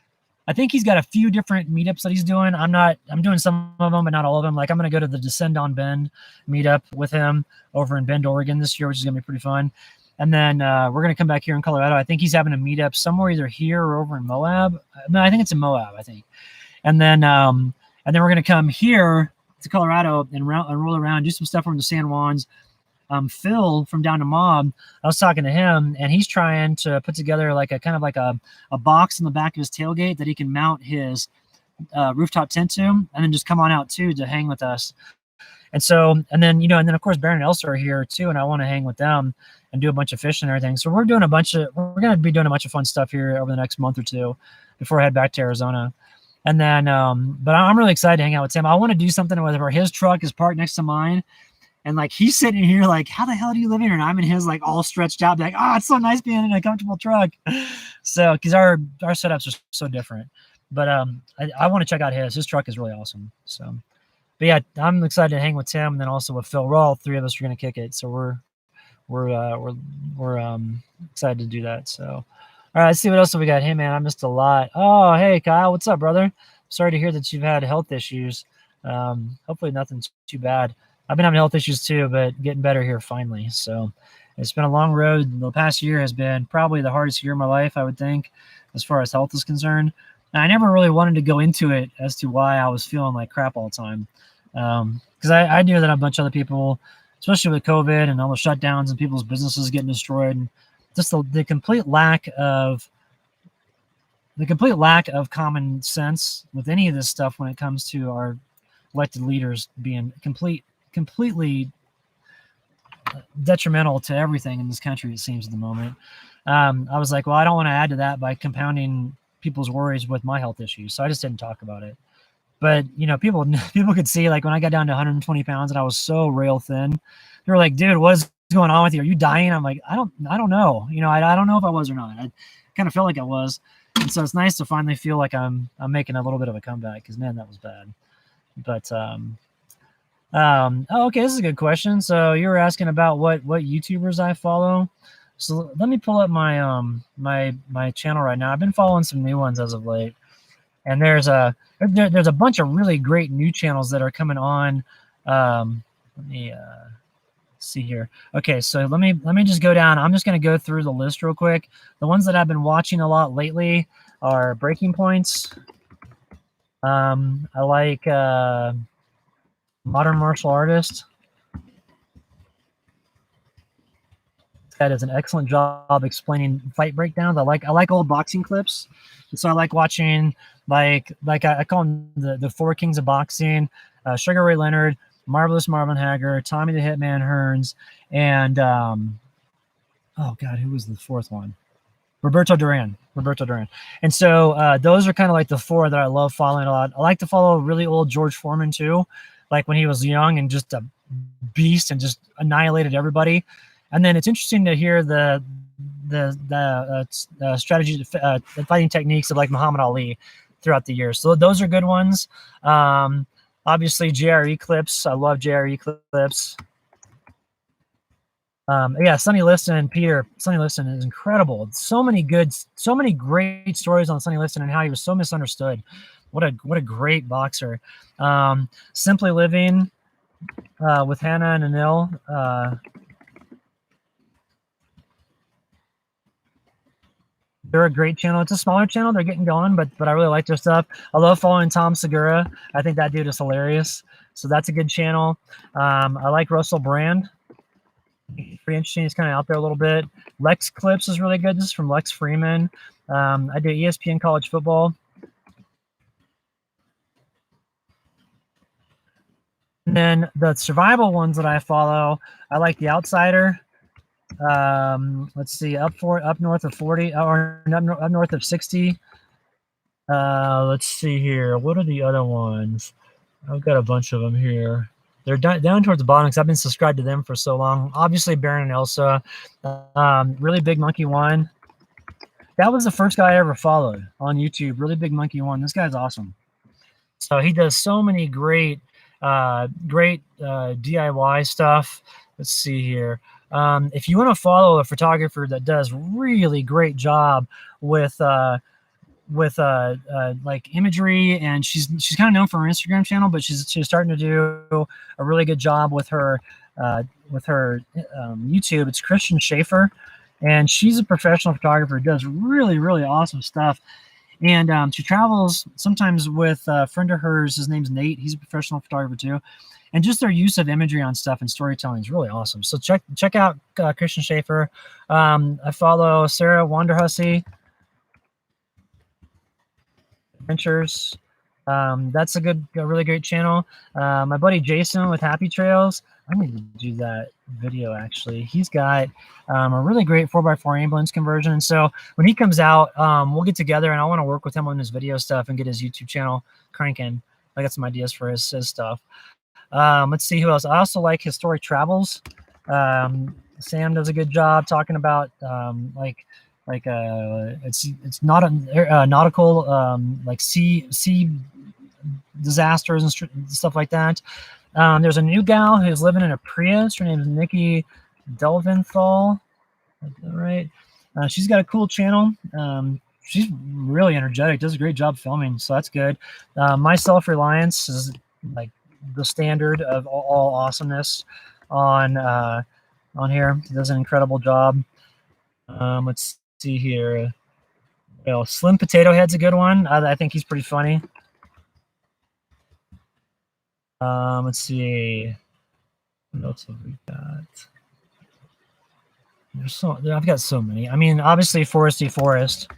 I think he's got a few different meetups that he's doing. I'm doing some of them, but not all of them. Like, I'm going to go to the Descend on Bend meetup with him over in Bend, Oregon this year, which is going to be pretty fun. And then we're going to come back here in Colorado. I think he's having a meetup somewhere either here or over in Moab. No, I think it's in Moab, I think. And then we're going to come here to Colorado and roll around, do some stuff from the San Juans. Phil from Down to Mob, I was talking to him, and he's trying to put together like a kind of like a box in the back of his tailgate that he can mount his rooftop tent to, and then just come on out too to hang with us. And so, and then of course Baron and Elsa are here too, and I want to hang with them and do a bunch of fishing and everything. So we're going to be doing a bunch of fun stuff here over the next month or two before I head back to Arizona. And then, but I'm really excited to hang out with Tim. I want to do something where his truck is parked next to mine. And like, he's sitting here like, how the hell do you live here? And I'm in his like all stretched out, like, oh, it's so nice being in a comfortable truck. So, because our setups are so different. But I want to check out his. His truck is really awesome. So, but yeah, I'm excited to hang with Tim, and then also with Phil. We're all three of us are going to kick it. So we're excited to do that. So, all right, let's see what else we got. Hey man, I missed a lot. Oh, hey Kyle, what's up, brother? Sorry to hear that you've had health issues. Hopefully nothing too bad. I've been having health issues too, but getting better here finally. So it's been a long road. The past year has been probably the hardest year of my life, I would think, as far as health is concerned. And I never really wanted to go into it as to why I was feeling like crap all the time. Because I knew that a bunch of other people, especially with COVID and all the shutdowns and people's businesses getting destroyed, and just the complete lack of common sense with any of this stuff when it comes to our elected leaders being completely detrimental to everything in this country, it seems, at the moment. I was like, well, I don't want to add to that by compounding people's worries with my health issues. So I just didn't talk about it. But, people could see, like, when I got down to 120 pounds and I was so rail thin, they were like, dude, what is going on with you? Are you dying? I'm like, I don't know. I don't know if I was or not. I kind of felt like I was. And so it's nice to finally feel like I'm making a little bit of a comeback, because, man, that was bad. But, okay, this is a good question. So you were asking about what YouTubers I follow. So let me pull up my my channel right now. I've been following some new ones as of late, and there's a bunch of really great new channels that are coming on. Let me see here. Okay, so let me just go down. I'm just going to go through the list real quick. The ones that I've been watching a lot lately are Breaking Points. I like Modern Martial Artist. That does an excellent job explaining fight breakdowns. I like old boxing clips, and so I like watching like I call them the four kings of boxing: Sugar Ray Leonard, Marvelous Marvin Hagler, Tommy the Hitman Hearns, and oh god, who was the fourth one? Roberto Duran. And so those are kind of like the four that I love following a lot. I like to follow really old George Foreman too, like when he was young and just a beast and just annihilated everybody. And then it's interesting to hear the strategies, the fighting techniques of like Muhammad Ali throughout the years. So those are good ones. Obviously JRE clips. I love JRE clips. Yeah, Sonny Liston and Peter. Sonny Liston is incredible. So many great stories on Sonny Liston and how he was so misunderstood. What a great boxer. Simply Living with Hannah and Anil. They're a great channel. It's a smaller channel. They're getting going, but I really like their stuff. I love following Tom Segura. I think that dude is hilarious. So that's a good channel. I like Russell Brand. Pretty interesting. He's kind of out there a little bit. Lex Clips is really good. This is from Lex Freeman. I do ESPN college football. And then the survival ones that I follow, I like The Outsider. Let's see, up north of 40 or up north of 60. Let's see here. What are the other ones? I've got a bunch of them here. They're down towards the bottom because I've been subscribed to them for so long. Obviously, Baron and Elsa. Really Big Monkey 1. That was the first guy I ever followed on YouTube. Really Big Monkey 1. This guy's awesome. So he does so many great Great DIY stuff. Let's see here. If you want to follow a photographer that does really great job with like imagery, and she's kind of known for her Instagram channel, but she's starting to do a really good job with her YouTube. It's Christian Schaefer, and she's a professional photographer, does really awesome stuff. And she travels sometimes with a friend of hers. His name's Nate. He's a professional photographer too. And just their use of imagery on stuff and storytelling is really awesome. So check out Christian Schaefer. I follow Sarah Wanderhussey Adventures. That's a really great channel. My buddy Jason with Happy Trails. I need to do that video actually. He's got a really great 4x4 ambulance conversion. And so when he comes out, we'll get together and I want to work with him on his video stuff and get his YouTube channel cranking. I got some ideas for his stuff. Let's see who else. I also like Historic Travels. Sam does a good job talking about it's not a nautical like sea disasters and stuff like that. There's a new gal who's living in a Prius. Her name is Nikki Delventhal. Right? She's got a cool channel. She's really energetic. Does a great job filming, so that's good. My Self-Reliance is like the standard of all awesomeness on here. He does an incredible job. Let's see here. Well, Slim Potato Head's a good one. I think he's pretty funny. Let's see. What else have we got? I've got so many. I mean, obviously Foresty Forest.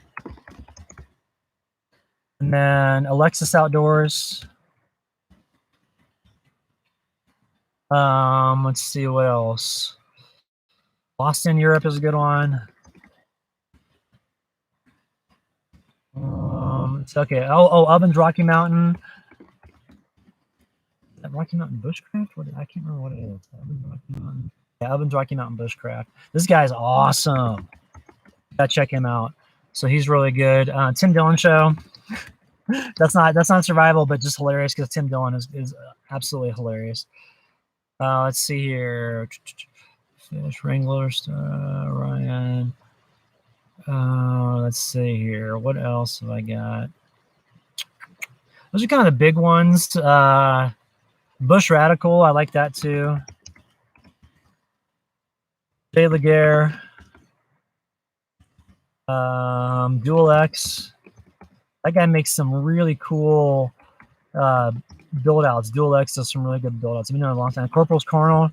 And then Alexis Outdoors. Let's see what else. Lost in Europe is a good one. It's okay. Oh, Ovens Rocky Mountain. Is that Rocky Mountain Bushcraft? I can't remember what it is. Ovens Rocky Mountain. Yeah, Ovens Rocky Mountain Bushcraft. This guy's awesome. Gotta check him out. So he's really good. Tim Dillon Show. That's not survival, but just hilarious because Tim Dillon is absolutely hilarious. Let's see here. Fish Wranglers, Ryan. Let's see here. What else have I got? Those are kind of the big ones. Bush Radical, I like that too. Jay Laguerre. Dual X. That guy makes some really cool build outs. Dual X does some really good build outs. I've been doing it a long time. Corporal's Corner.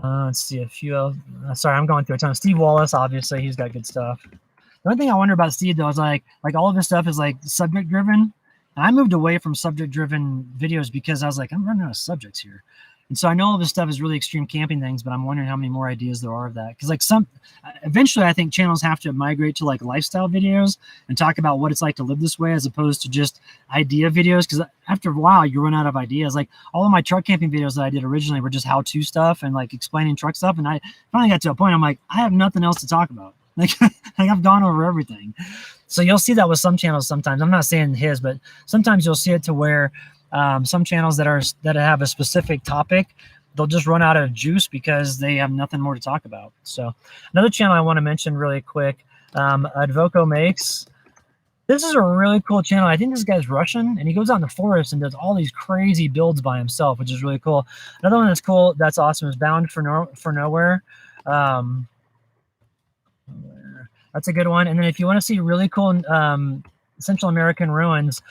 Let's see a few else. Sorry, I'm going through a ton. Steve Wallace, obviously, he's got good stuff. The only thing I wonder about Steve though is like all of his stuff is like subject driven. And I moved away from subject driven videos because I was like, I'm running out of subjects here. And so I know all this stuff is really extreme camping things, but I'm wondering how many more ideas there are of that. Because like eventually I think channels have to migrate to like lifestyle videos and talk about what it's like to live this way as opposed to just idea videos. Because after a while you run out of ideas. Like all of my truck camping videos that I did originally were just how-to stuff and like explaining truck stuff. And I finally got to a point I'm like, I have nothing else to talk about. Like I've gone over everything. So you'll see that with some channels sometimes. I'm not saying his, but sometimes you'll see it to where some channels that have a specific topic, they'll just run out of juice because they have nothing more to talk about. So another channel I want to mention really quick, Advoco Makes. This is a really cool channel. I think this guy's Russian, and he goes out in the forest and does all these crazy builds by himself, which is really cool. Another one that's cool, that's awesome, is Bound for Nowhere. That's a good one. And then if you want to see really cool Central American ruins,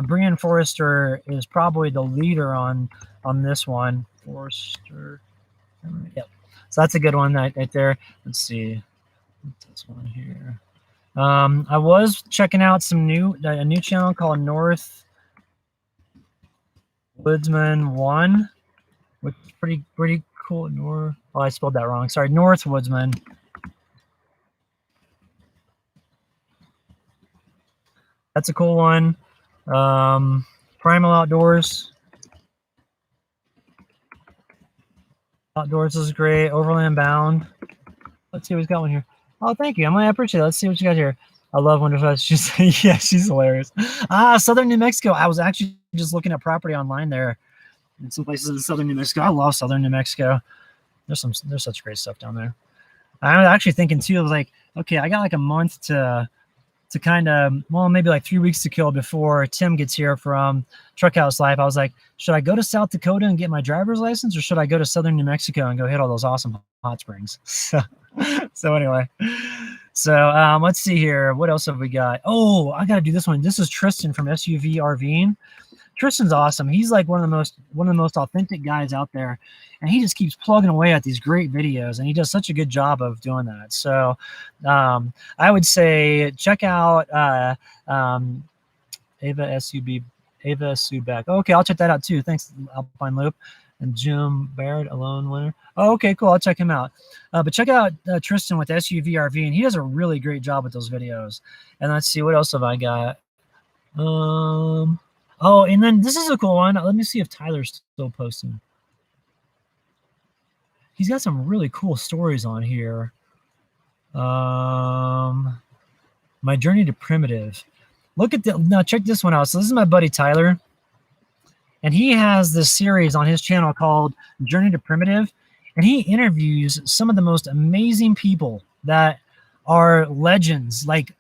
Brian Forrester is probably the leader on this one. Forrester, yep. So that's a good one right there. Let's see, what's this one here? I was checking out a new channel called North Woodsman 1, which is pretty cool. Oh, I spelled that wrong. Sorry, North Woodsman. That's a cool one. Primal Outdoors. Outdoors is great. Overland Bound. Let's see what's got one here. Oh, thank you. I appreciate it. Let's see what you got here. I love Wonderfest. She's yeah, she's hilarious. Southern New Mexico. I was actually just looking at property online there in some places in southern New Mexico. I love southern New Mexico. There's such great stuff down there. I was actually thinking too, I was like, okay, I got like a month to kind of, well, maybe like 3 weeks to kill before Tim gets here from Truckhouse Life. I was like, should I go to South Dakota and get my driver's license, or should I go to southern New Mexico and go hit all those awesome hot springs? So anyway, so let's see here. What else have we got? Oh, I got to do this one. This is Tristan from SUV RVing. Tristan's awesome. He's like one of the most authentic guys out there, and he just keeps plugging away at these great videos, and he does such a good job of doing that. So I would say check out Ava Subak. Oh, okay, I'll check that out too. Thanks, Alpine Loop. And Jim Baird, Alone Winner. Oh, okay, cool. I'll check him out. But check out Tristan with SUV RV, and he does a really great job with those videos. And let's see, what else have I got? Oh, and then this is a cool one. Let me see if Tyler's still posting. He's got some really cool stories on here. My Journey to Primitive. Look at now, check this one out. So this is my buddy Tyler, and he has this series on his channel called Journey to Primitive, and he interviews some of the most amazing people that are legends, like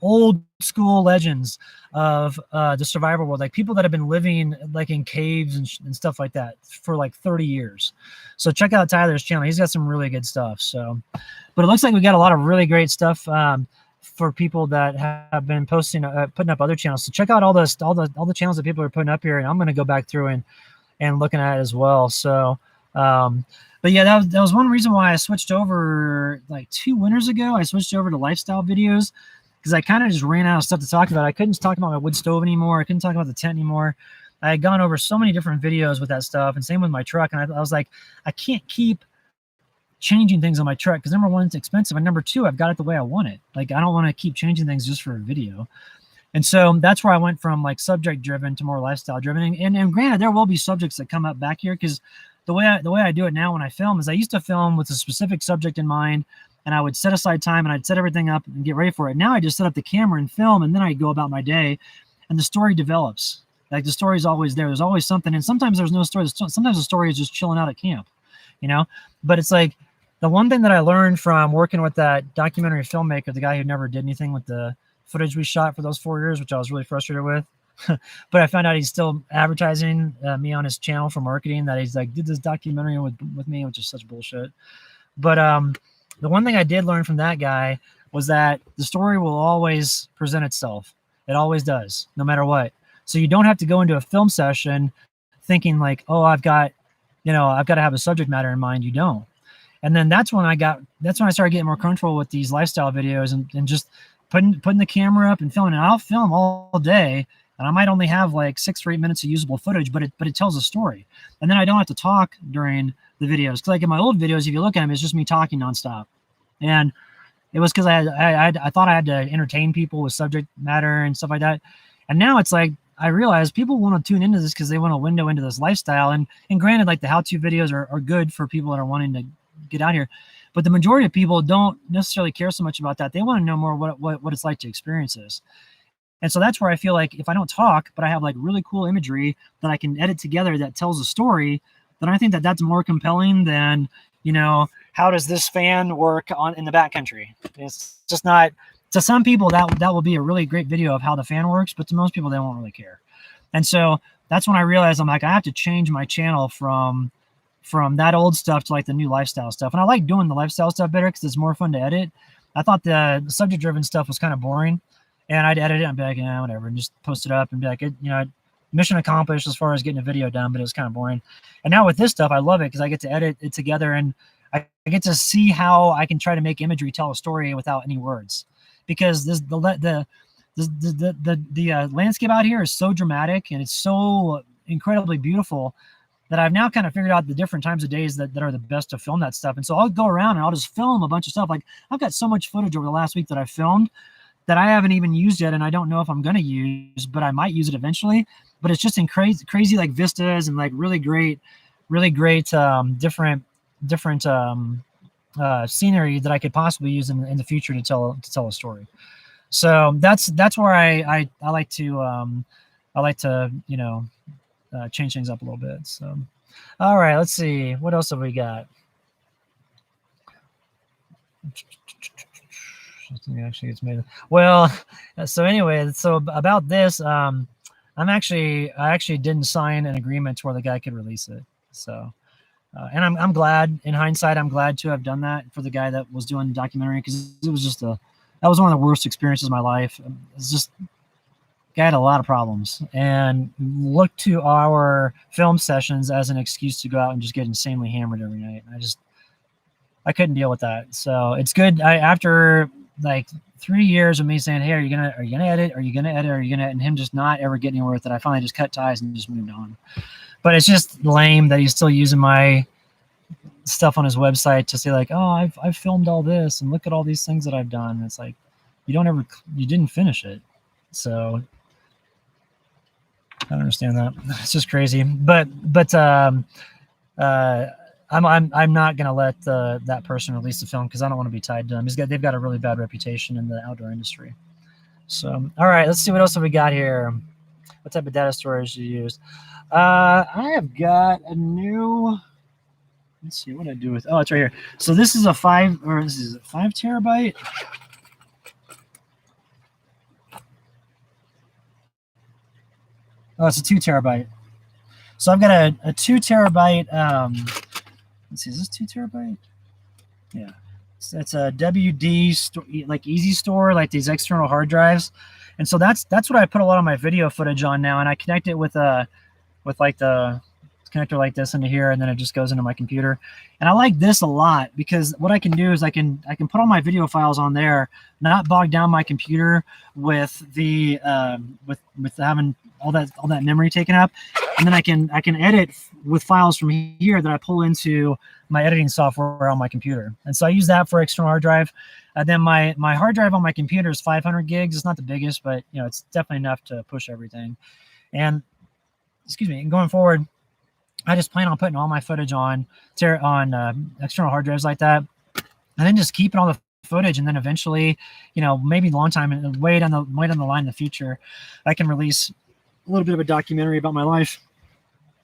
old school legends of the survival world, like people that have been living like in caves and stuff like that for like 30 years. So check out Tyler's channel. He's got some really good stuff. So, but it looks like we got a lot of really great stuff for people that have been posting, putting up other channels. So check out all the channels that people are putting up here, and I'm going to go back through and looking at it as well. So, but yeah, that was one reason why I switched over like 2 winters ago. I switched over to lifestyle videos, because I kind of just ran out of stuff to talk about. I couldn't talk about my wood stove anymore. I couldn't talk about the tent anymore. I had gone over so many different videos with that stuff, and same with my truck. And I was like, I can't keep changing things on my truck, because number one, it's expensive, and number two, I've got it the way I want it. Like, I don't want to keep changing things just for a video. And so that's where I went from like subject driven to more lifestyle driven. And granted, there will be subjects that come up back here, because the way I do it now when I film is I used to film with a specific subject in mind, and I would set aside time and I'd set everything up and get ready for it. Now I just set up the camera and film, and then I go about my day, and the story develops. Like, the story is always there. There's always something. And sometimes there's no story. Sometimes the story is just chilling out at camp, you know? But it's like, the one thing that I learned from working with that documentary filmmaker, the guy who never did anything with the footage we shot for those 4 years, which I was really frustrated with. But I found out he's still advertising me on his channel for marketing, that he's like, did this documentary with me, which is such bullshit. But the one thing I did learn from that guy was that the story will always present itself. It always does, no matter what. So you don't have to go into a film session thinking like, oh, I've got to have a subject matter in mind. You don't. And then that's when I started getting more comfortable with these lifestyle videos and just putting the camera up and filming. And I'll film all day, and I might only have like 6 or 8 minutes of usable footage, but it tells a story. And then I don't have to talk during the videos. Cause like in my old videos, if you look at them, it's just me talking nonstop. And it was because I thought I had to entertain people with subject matter and stuff like that. And now it's like, I realize people want to tune into this because they want a window into this lifestyle. And granted, like the how-to videos are good for people that are wanting to get out here, but the majority of people don't necessarily care so much about that. They want to know more what it's like to experience this. And so that's where I feel like if I don't talk, but I have like really cool imagery that I can edit together that tells a story, then I think that that's more compelling than, how does this fan work in the backcountry? It's just not. To some people, that will be a really great video of how the fan works, but to most people, they won't really care. And so that's when I realized I'm like, I have to change my channel from that old stuff to like the new lifestyle stuff. And I like doing the lifestyle stuff better because it's more fun to edit. I thought the subject-driven stuff was kind of boring, and I'd edit it and be like, yeah, whatever, and just post it up and be like, mission accomplished as far as getting a video done, but it was kind of boring. And now with this stuff, I love it because I get to edit it together, and I get to see how I can try to make imagery tell a story without any words. Because the landscape out here is so dramatic and it's so incredibly beautiful that I've now kind of figured out the different times of days that are the best to film that stuff. And so I'll go around and I'll just film a bunch of stuff. Like, I've got so much footage over the last week that I filmed that I haven't even used yet, and I don't know if I'm going to use, but I might use it eventually. But it's just in crazy like vistas and like really great different scenery that I could possibly use in the future to tell a story. So that's where I like to change things up a little bit. So, all right, let's see what else have we got. Something actually gets made. Well, so anyway, so about this, I actually didn't sign an agreement to where the guy could release it. So, and I'm glad, in hindsight, I'm glad to have done that for the guy that was doing the documentary, because it was just that was one of the worst experiences of my life. It's just, guy had a lot of problems and looked to our film sessions as an excuse to go out and just get insanely hammered every night. I couldn't deal with that. So it's good. After like 3 years of me saying, "Hey, are you gonna edit? Are you gonna edit? Are you gonna?" and him just not ever getting anywhere with it, I finally just cut ties and just moved on. But it's just lame that he's still using my stuff on his website to say like, "Oh, I've filmed all this and look at all these things that I've done." And it's like, you didn't finish it. So I don't understand that. It's just crazy. But I'm not gonna let that person release the film, because I don't want to be tied to them. They've got a really bad reputation in the outdoor industry. So, all right, let's see what else have we got here. What type of data storage do you use? I have got a new. Let's see what I do with. Oh, it's right here. So this is a 5 terabyte. Oh, it's a 2 terabyte. So I've got a 2 terabyte. Let's see, is this 2 terabyte? Yeah, it's a WD like Easy Store, like these external hard drives, and so that's what I put a lot of my video footage on now, and I connect it with like the connector like this into here, and then it just goes into my computer. And I like this a lot, because what I can do is I can put all my video files on there, not bog down my computer with the with having all that memory taken up, and then I can edit with files from here that I pull into my editing software on my computer. And so I use that for external hard drive. Then my hard drive on my computer is 500 gigs. It's not the biggest, but it's definitely enough to push everything. And excuse me, and going forward, I just plan on putting all my footage on external hard drives like that, and then just keeping all the footage. And then eventually, maybe a long time and way down the line in the future, I can release a little bit of a documentary about my life,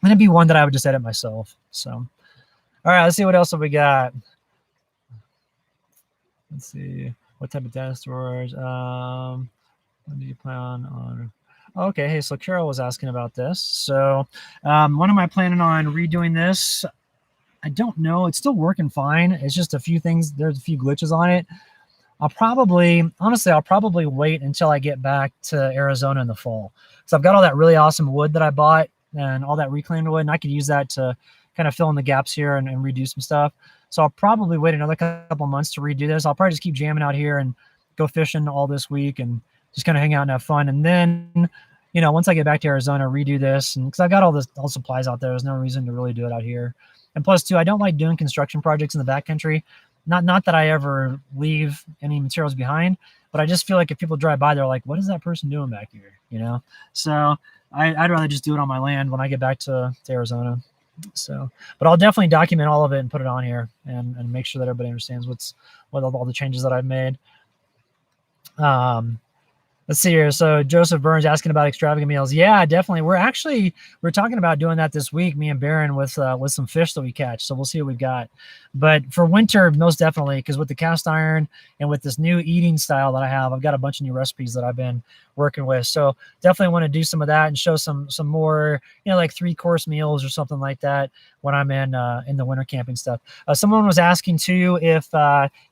and it'd be one that I would just edit myself. So, all right, let's see what else have we got. Let's see what type of data storage. When do you plan on? Okay, hey, so Carol was asking about this. So when am I planning on redoing this? I don't know. It's still working fine. It's just a few things. There's a few glitches on it. I'll probably wait until I get back to Arizona in the fall. So I've got all that really awesome wood that I bought and all that reclaimed wood, and I could use that to kind of fill in the gaps here and redo some stuff. So I'll probably wait another couple months to redo this. I'll probably just keep jamming out here and go fishing all this week and just kind of hang out and have fun. And then, once I get back to Arizona, redo this. And because I've got all the supplies out there, there's no reason to really do it out here. And plus, too, I don't like doing construction projects in the backcountry. Not that I ever leave any materials behind, but I just feel like if people drive by, they're like, what is that person doing back here? So I'd rather just do it on my land when I get back to Arizona. So, but I'll definitely document all of it and put it on here and make sure that everybody understands what all the changes that I've made. Let's see here. So Joseph Burns asking about extravagant meals. Yeah, definitely. We're talking about doing that this week, me and Baron, with some fish that we catch. So we'll see what we've got. But for winter, most definitely, because with the cast iron and with this new eating style that I have, I've got a bunch of new recipes that I've been working with. So definitely want to do some of that and show some more, like 3-course meals or something like that when I'm in the winter camping stuff. Someone was asking too if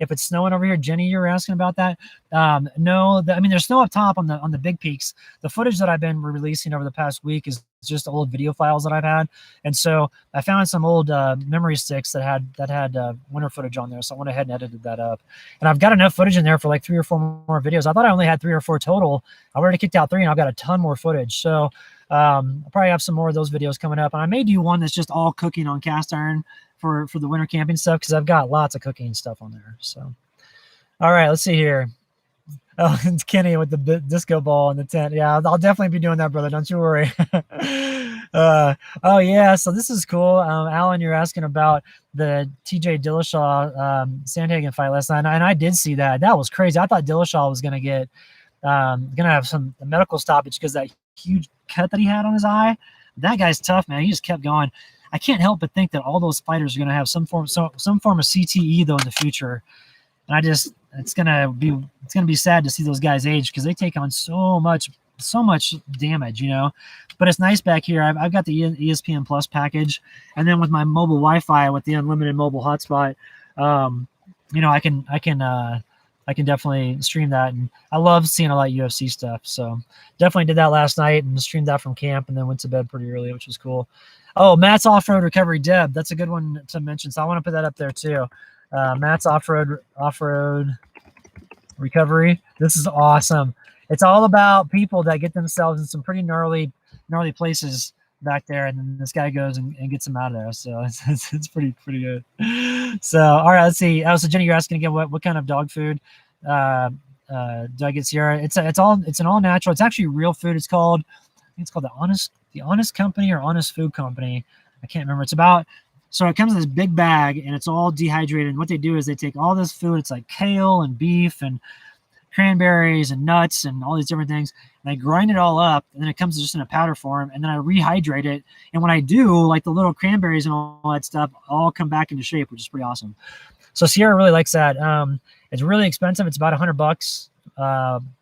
it's snowing over here. Jenny, you were asking about that. No, there's snow up top on the big peaks. The footage that I've been releasing over the past week is just old video files that I've had, and so I found some old memory sticks that had winter footage on there. So I went ahead and edited that up, and I've got enough footage in there for like 3 or 4 more videos. I thought I only had 3 or 4 total. I've already kicked out 3, and I've got a ton more footage. So I'll probably have some more of those videos coming up, and I may do one that's just all cooking on cast iron for the winter camping stuff, because I've got lots of cooking stuff on there. So, all right, let's see here. Oh, it's Kenny with the disco ball in the tent. Yeah, I'll definitely be doing that, brother. Don't you worry. Oh yeah, so this is cool. Alan, you're asking about the TJ Dillashaw Sandhagen fight last night, and I did see that. That was crazy. I thought Dillashaw was gonna have some medical stoppage because that huge cut that he had on his eye. That guy's tough, man. He just kept going. I can't help but think that all those fighters are gonna have some form of CTE though in the future, and it's gonna be sad to see those guys age because they take on so much damage, you know. But it's nice back here. I've got the ESPN Plus package, and then with my mobile Wi-Fi with the unlimited mobile hotspot, you know, I can definitely stream that, and I love seeing a lot of UFC stuff. So definitely did that last night and streamed that from camp, and then went to bed pretty early, which was cool. Oh, Matt's off-road recovery, Deb. That's a good one to mention. So I want to put that up there too. Matt's off-road recovery. This is awesome. It's all about people that get themselves in some pretty gnarly places back there, and then this guy goes and gets them out of there. So it's pretty good. So all right, let's see. So Jenny, you're asking again what kind of dog food do I get Sierra? It's an all natural. It's actually real food. It's called the Honest Company or Honest Food Company. I can't remember. So it comes in this big bag and it's all dehydrated. And what they do is they take all this food. It's like kale and beef and cranberries and nuts and all these different things. And I grind it all up, and then it comes just in a powder form, and then I rehydrate it. And when I do, like the little cranberries and all that stuff all come back into shape, which is pretty awesome. So Sierra really likes that. It's really expensive. It's about $100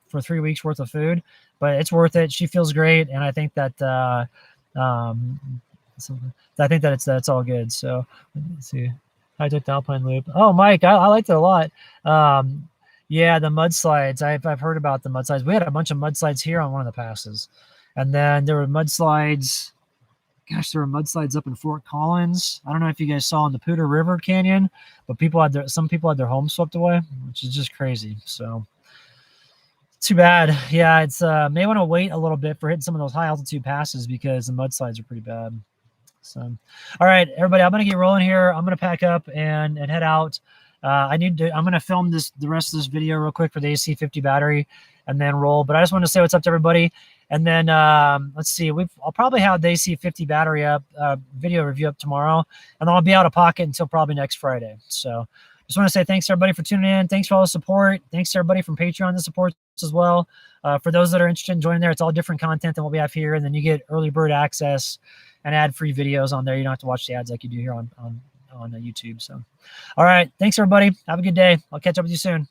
for 3 weeks worth of food, but it's worth it. She feels great, and I think that it's all good. So let's see. I took the Alpine Loop. Oh, Mike, I liked it a lot. Yeah, the mudslides. I've heard about the mudslides. We had a bunch of mudslides here on one of the passes, and then there were mudslides. Gosh, there were mudslides up in Fort Collins. I don't know if you guys saw in the Poudre River Canyon, but some people had their homes swept away, which is just crazy. So too bad. Yeah, it's may want to wait a little bit for hitting some of those high altitude passes because the mudslides are pretty bad. So, all right, everybody, I'm gonna get rolling here. I'm gonna pack up and head out. I'm going to film the rest of this video real quick for the AC50 battery and then roll. But I just want to say what's up to everybody. And then let's see, I'll probably have the AC50 battery up, video review up tomorrow. And then I'll be out of pocket until probably next Friday. So just want to say thanks to everybody for tuning in. Thanks for all the support. Thanks to everybody from Patreon that supports as well. For those that are interested in joining there, it's all different content than what we have here. And then you get early bird access and ad-free videos on there. You don't have to watch the ads like you do here on YouTube. So, all right. Thanks, everybody. Have a good day. I'll catch up with you soon.